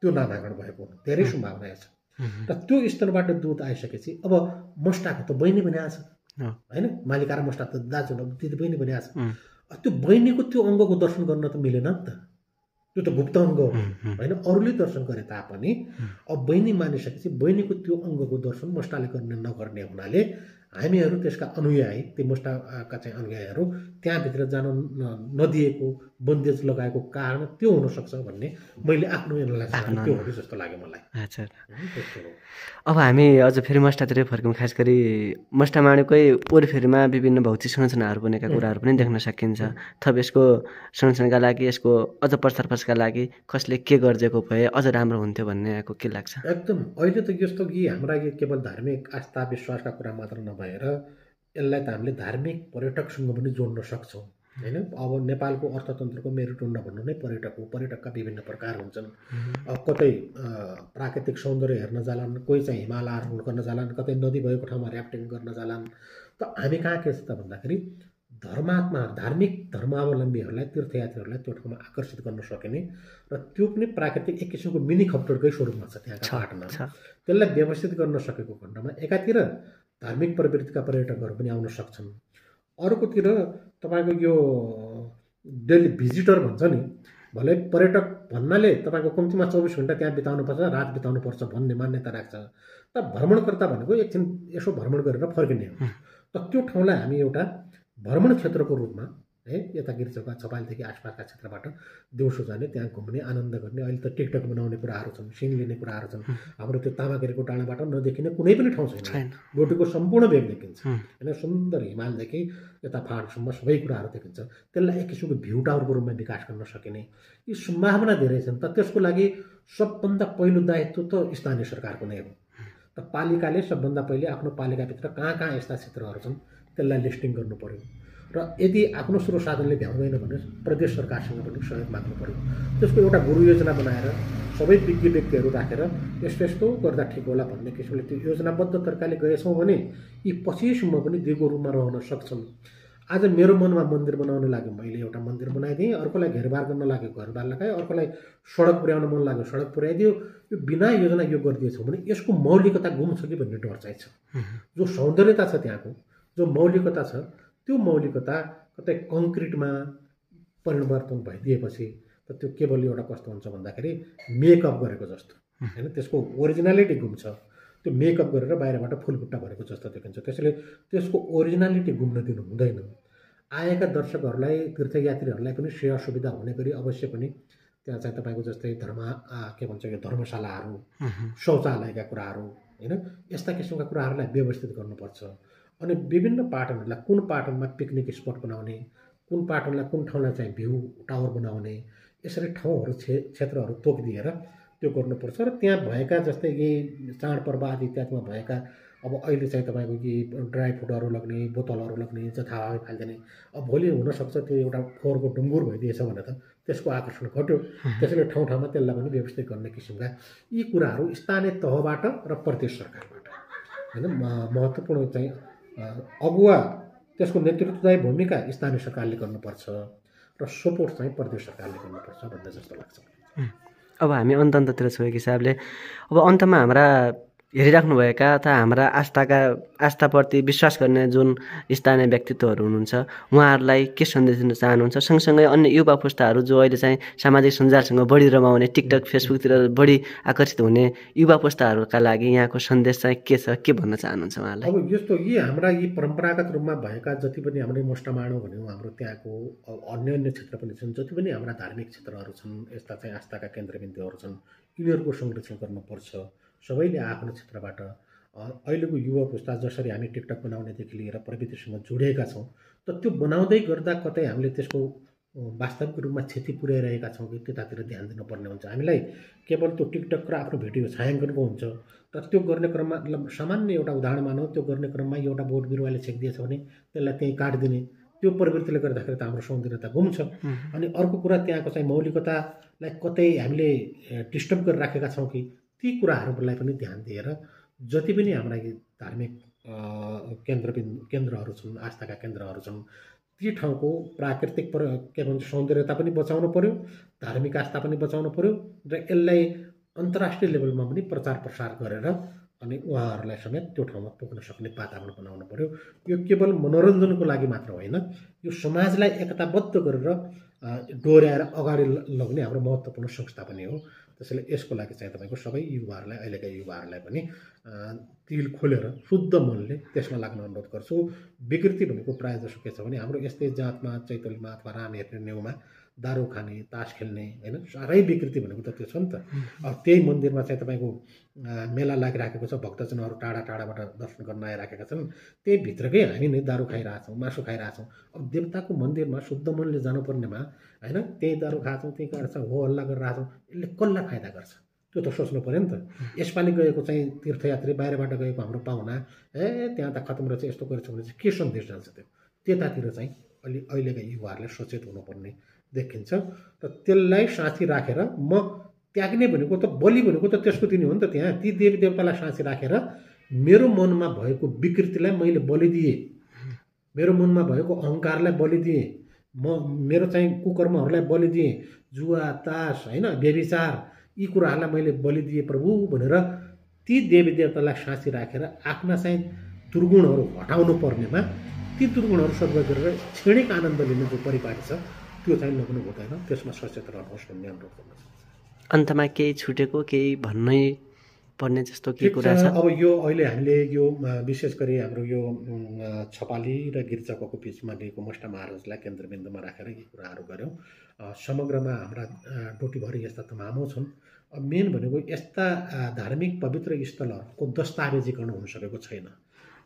त्यो नामाकरण भएको धेरै सम्भावना छ। र त्यो स्तनबाट दुध आइसकेपछि अब मस्टाको त बहिनी भने आछ होइन, मालिका र मस्टा त दाजु दिदी बहिनी भने आछ। त्यो बहिनीको त्यो अङ्गको दर्शन गर्न त मिलेन नि त, त्यो त गुप्त अङ्ग हो होइन, अरूले दर्शन गरे तापनि अब बहिनी मानिसकेपछि बहिनीको त्यो अङ्गको दर्शन मस्टाले गर्ने नगर्ने हुनाले हामीहरू त्यसका अनुयायी त्यो मस्टाका चाहिँ अनुयायीहरू त्यहाँभित्र जान नदिएको बन्देज लगाएको कारण त्यो हुनसक्छ भन्ने मैले आफ्नो त्यो हो जस्तो लाग्यो मलाई। अच्छा, अब हामी अझ फेरि मस्टातिरै फर्क्यौँ। खास गरी मस्टामाडीकै वरिपरिमा विभिन्न भौतिक संरचनाहरू बनेका कुराहरू पनि देख्न सकिन्छ। थप यसको संरक्षणका लागि, यसको अझ प्रचार प्रसारका लागि कसले के गरिदिएको भए अझ राम्रो हुन्थ्यो भन्ने यहाँको के लाग्छ? एकदम अहिले त यस्तो कि हाम्रा यो केवल धार्मिक आस्था विश्वासका कुरा मात्र नभएर यसलाई त हामीले धार्मिक पर्यटकसँग पनि जोड्न सक्छौँ होइन। अब नेपालको अर्थतन्त्रको मेरुदण्ड भन्नु नै पर्यटक हो। पर्यटकका विभिन्न प्रकार हुन्छन्। अब कतै प्राकृतिक सौन्दर्य हेर्न जालान्, कोही चाहिँ हिमाल आरोहण गर्न जालान्, कतै नदी भएको ठाउँमा ऱ्याफ्टिङ गर्न जालान्। त हामी कहाँ के छ त भन्दाखेरि धार्मिक धर्मावलम्बीहरूलाई तीर्थयात्रीहरूलाई त्यो ठाउँमा आकर्षित गर्न सकिने र त्यो पनि प्राकृतिक एक किसिमको मिनी खप्टरकै स्वरूपमा छ त्यहाँका पाटनहरू। त्यसलाई व्यवस्थित गर्न सकेको खण्डमा एकातिर धार्मिक प्रवृत्तिका पर्यटकहरू पनि आउन सक्छन्, अर्कोतिर तपाईँको यो डेली भिजिटर भन्छ नि, भले पर्यटक भन्नाले तपाईँको कम्तीमा 24 घन्टा त्यहाँ बिताउनुपर्छ, रात बिताउनुपर्छ भन्ने मान्यता राख्छ। त भ्रमणकर्ता भनेको एकछिन यसो भ्रमण गरेर फर्किने हो। त त्यो ठाउँलाई हामी एउटा भ्रमण क्षेत्रको रूपमा है यता गिर्जोका छपालदेखि आसपासका क्षेत्रबाट दिउँसो जाने, त्यहाँ घुम्ने, आनन्द गर्ने। अहिले त टिकटक बनाउने कुराहरू छन्, सिन लिने कुराहरू छन्। हाम्रो त्यो तामाकेरीको डाँडाबाट नदेखिने कुनै पनि ठाउँ छैन, गोटीको सम्पूर्ण भेग देखिन्छ होइन। सुन्दर हिमालदेखि यता फाँटसम्म सबै कुराहरू देखिन्छ। त्यसलाई एक किसिमको भ्यू टावरको रूपमा विकास गर्न सकिने यी सम्भावना धेरै छन्। त त्यसको लागि सबभन्दा पहिलो दायित्व त स्थानीय सरकारको नै हो। त पालिकाले सबभन्दा पहिले आफ्नो पालिकाभित्र कहाँ कहाँ यस्ता क्षेत्रहरू छन् त्यसलाई लिस्टिङ गर्नु पर्यो र यदि आफ्नो स्रोत साधनले भ्याउँदैन भने प्रदेश सरकारसँग पनि सहयोग माग्नु पर्यो। त्यसको एउटा गुरु योजना बनाएर सबै विज्ञ व्यक्तिहरू राखेर यस्तो यस्तो गर्दा ठिक होला भन्ने किसिमले त्यो योजनाबद्ध तरिकाले गएछौँ भने यी पछिसम्म पनि दिगो रूपमा रहन सक्छन्। आज मेरो मनमा मन्दिर बनाउन लाग्यो, मैले एउटा मन्दिर बनाइदिएँ, अर्कोलाई घेरबार गर्न लाग्यो, घरबार लगाएँ, अर्कोलाई सडक पुर्याउन मन लाग्यो, सडक पुर्याइदियो। यो बिना योजना यो गरिदिएछौँ भने यसको मौलिकता गुम्छ कि भन्ने डर चाहिँ छ। जो सौन्दर्यता छ त्यहाँको, जो मौलिकता छ, त्यो मौलिकता कतै कङ्क्रिटमा परिवर्तन भइदिएपछि त त्यो केवल एउटा कस्तो हुन्छ भन्दाखेरि मेकअप गरेको जस्तो होइन, त्यसको ओरिजिनालिटी गुम्छ। त्यो मेकअप गरेर बाहिरबाट फुलबुट्टा भरेको जस्तो देखिन्छ। त्यसैले त्यसको ओरिजिनालिटी घुम्न दिनु हुँदैन। आएका दर्शकहरूलाई, तीर्थयात्रीहरूलाई पनि सेवा सुविधा हुने गरी अवश्य पनि त्यहाँ चाहिँ तपाईँको जस्तै के भन्छ यो धर्मशालाहरू, शौचालयका कुराहरू होइन, यस्ता किसिमका कुराहरूलाई व्यवस्थित गर्नुपर्छ। अनि विभिन्न पाटनहरूलाई कुन पाटनमा पिकनिक स्पट बनाउने, कुन पाटनलाई कुन ठाउँलाई चाहिँ भ्यू टावर बनाउने, यसरी ठाउँहरू क्षेत्रहरू तोकिदिएर त्यो गर्नुपर्छ र त्यहाँ भएका जस्तै यही चाडपर्व आदि इत्यादिमा भएका अब अहिले चाहिँ तपाईँको कि ड्राई फ्रुटहरू लग्ने बोतलहरू लग्ने जथाभावी फालिदिने अब भोलि हुनसक्छ त्यो एउटा फोहोरको डुङ्गुर भइदिएछ भने त त्यसको आकर्षण घट्यो त्यसैले ठाउँ ठाउँमा त्यसलाई पनि व्यवस्थित गर्ने किसिमका यी कुराहरू स्थानीय तहबाट र प्रदेश सरकारबाट होइन महत्त्वपूर्ण चाहिँ अगुवा त्यसको नेतृत्वदायी भूमिका स्थानीय सरकारले गर्नुपर्छ र सपोर्ट चाहिँ प्रदेश सरकारले गर्नुपर्छ भन्ने जस्तो लाग्छ। अब हामी अन्ततिर छोएको हिसाबले अब अन्तमा हाम्रा हेरिराख्नुभएका अथवा हाम्रा आस्थाप्रति विश्वास गर्ने जुन स्थानीय व्यक्तित्वहरू हुनुहुन्छ उहाँहरूलाई के सन्देश दिन चाहनुहुन्छ? सँगसँगै अन्य युवा पुस्ताहरू जो अहिले चाहिँ सामाजिक सञ्जालसँग बढी रमाउने टिकटक फेसबुकतिर बढी आकर्षित हुने युवा पुस्ताहरूका लागि यहाँको सन्देश चाहिँ के छ, के भन्न चाहनुहुन्छ उहाँलाई? अब यस्तो यी हाम्रा यी परम्परागत रूपमा भएका जति पनि हाम्रो मोष्टमाणो भन्यौँ हाम्रो त्यहाँको अन्य क्षेत्र पनि छन्, जति पनि हाम्रा धार्मिक क्षेत्रहरू छन्, यस्ता चाहिँ आस्थाका केन्द्रबिन्दुहरू छन्, यिनीहरूको संरक्षण गर्नुपर्छ सबैले आफ्नो क्षेत्रबाट। अहिलेको युवा पुस्ता जसरी हामी टिकटक बनाउनेदेखि लिएर प्रविधिसँग जोडिएका छौँ त त्यो बनाउँदै गर्दा कतै हामीले त्यसको वास्तविक रूपमा क्षति पुर्याइरहेका छौँ कि त्यतातिर ध्यान दिनुपर्ने हुन्छ। हामीलाई केवल त्यो टिकटक र आफ्नो भिडियो छायाङ्कनको हुन्छ र त्यो गर्ने क्रममा सामान्य एउटा उदाहरण मानौँ, त्यो गर्ने क्रममा एउटा बोट बिरुवाले छेकिदिएछ भने त्यसलाई त्यहीँ काटिदिने त्यो प्रवृत्तिले गर्दाखेरि त हाम्रो सौन्दर्यता गुम्छ। अनि अर्को कुरा त्यहाँको चाहिँ मौलिकतालाई कतै हामीले डिस्टर्ब गरेर राखेका छौँ कि ती कुराहरूलाई पनि ध्यान दिएर जति पनि हाम्रा धार्मिक केन्द्रहरू छन्, आस्थाका केन्द्रहरू छन्, ती ठाउँको प्राकृतिक के भन्छ सौन्दर्यता पनि बचाउनु पर्यो, धार्मिक आस्था पनि बचाउनु पर्यो र यसलाई अन्तर्राष्ट्रिय लेभलमा पनि प्रचार प्रसार गरेर अनि उहाँहरूलाई समेत त्यो ठाउँमा पुग्न सक्ने वातावरण बनाउनु पर्यो। यो केवल मनोरञ्जनको लागि मात्र होइन, यो समाजलाई एकताबद्ध गरेर डोर्याएर अगाडि लग्ने हाम्रो महत्त्वपूर्ण संस्था पनि हो। त्यसैले यसको लागि चाहिँ तपाईँको सबै युवाहरूलाई, अहिलेका युवाहरूलाई पनि तिल खोलेर शुद्ध मनले त्यसमा लाग्न अनुरोध गर्छु। विकृति भनेको प्रायः जसो के छ भने हाम्रो यस्तै जातमा, चैतलीमा अथवा राम हेर्ने नेउमा दारू खाने, तास खेल्ने, होइन, साह्रै विकृति भनेको त त्यो छ नि त। अब त्यही मन्दिरमा चाहिँ तपाईँको मेला लागिराखेको छ, भक्तजनहरू टाढा टाढाबाट दर्शन गर्न आइराखेका छन्, त्यही भित्रकै हामी नै दारू खाइरहेछौँ, मासु खाइरहेछौँ। अब देवताको मन्दिरमा शुद्ध मनले जानुपर्नेमा होइन त्यही दारू खान्छौँ, त्यही गर्छौँ, हो हल्ला गरिरहेछौँ, यसले कसलाई फाइदा गर्छ त्यो त सोच्नु पऱ्यो नि त। यसपालि गएको चाहिँ तीर्थयात्री बाहिरबाट गएको हाम्रो पाहुना त्यहाँ त खतम रहेछ यस्तो गरेछ भने चाहिँ के सन्देश जान्छ त्यो? त्यतातिर चाहिँ अहिलेका युवाहरूले सचेत हुनुपर्ने देखिन्छ र त्यसलाई साँची राखेर म त्याग्ने भनेको त बलि भनेको त त्यसको दिने हो नि त। त्यहाँ ती देवी देवतालाई साँची राखेर मेरो मनमा भएको विकृतिलाई मैले बलि दिएँ, मेरो मनमा भएको अहङ्कारलाई बलि दिएँ, मेरो चाहिँ कुकर्महरूलाई बलि दिएँ, जुवा, तास, होइन, व्यभिचार, यी कुराहरूलाई मैले बलि दिएँ प्रभु भनेर ती देवी देवतालाई साँची राखेर आफ्ना चाहिँ दुर्गुणहरू हटाउनु पर्नेमा ती दुर्गुणहरू सद्भाव गरेर क्षणिक आनन्द लिने जो परिपाटी छ त्यो चाहिँ नहुनु हुँदैन। त्यसमा सचेत रहनुहोस् भन्ने अनुरोध गर्न चाहन्छु। अन्तमा केही छुटेको, केही भन्नै पर्ने जस्तो के कुरा छ? अब यो अहिले हामीले यो विशेष गरी हाम्रो यो छपाली र गिर्जाको बिचमा लिएको मष्ट महाराजलाई केन्द्रबिन्दुमा राखेर यी कुराहरू गऱ्यौँ। समग्रमा हाम्रा डोटीभरि यस्ता तमामौ छन्। मेन भनेको यस्ता धार्मिक पवित्र स्थलहरूको दस्तावेजीकरण हुन सकेको छैन।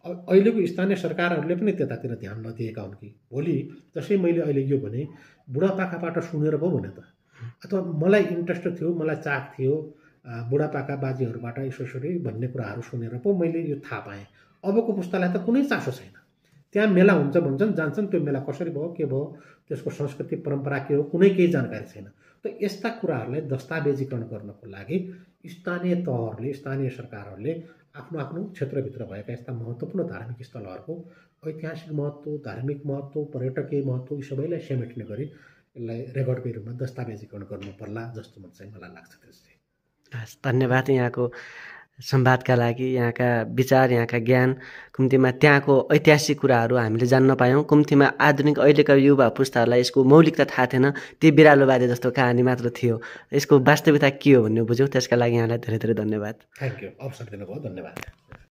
अहिलेको स्थानीय सरकारहरूले पनि त्यतातिर ध्यान नदिएका हुन् कि भोलि जसै मैले अहिले यो भने बुढापाकाबाट सुनेर पो भने त, अथवा मलाई इन्ट्रेस्ट थियो, मलाई चाख थियो बुढापाका बाजेहरूबाट यसरी भन्ने कुराहरू सुनेर पो मैले यो थाहा पाएँ। अबको पुस्तालाई त कुनै चासो छैन। त्यहाँ मेला हुन्छ भन्छन्, जान्छन्, त्यो मेला कसरी भयो, के भयो, त्यसको संस्कृति परम्परा के हो, कुनै केही जानकारी छैन। त यस्ता कुराहरूलाई दस्तावेजीकरण गर्नको लागि स्थानीय तहहरूले, स्थानीय सरकारहरूले आफ्नो आफ्नो क्षेत्रभित्र भएका यस्ता महत्त्वपूर्ण धार्मिक स्थलहरूको ऐतिहासिक महत्त्व, धार्मिक महत्त्व, पर्यटकीय महत्त्व यी सबैलाई समेट्ने गरी यसलाई रेकर्डकै रूपमा दस्तावेजीकरण गर्नु पर्ला जस्तो चाहिँ मलाई लाग्छ। त्यसै धन्यवाद यहाँको संवादका लागि, यहाँका विचार, यहाँका ज्ञान। कम्तीमा त्यहाँको ऐतिहासिक कुराहरू हामीले जान्न पायौँ। कम्तीमा आधुनिक अहिलेका युवा पुस्ताहरूलाई यसको मौलिकता थाहा थिएन, त्यो बिरालो बाजे जस्तो कहानी मात्र थियो। यसको वास्तविकता के हो भन्ने बुझ्यौँ। त्यसका लागि यहाँलाई धेरै धेरै धन्यवाद। थ्याङ्क यू, अवसर दिनुभयो, धन्यवाद।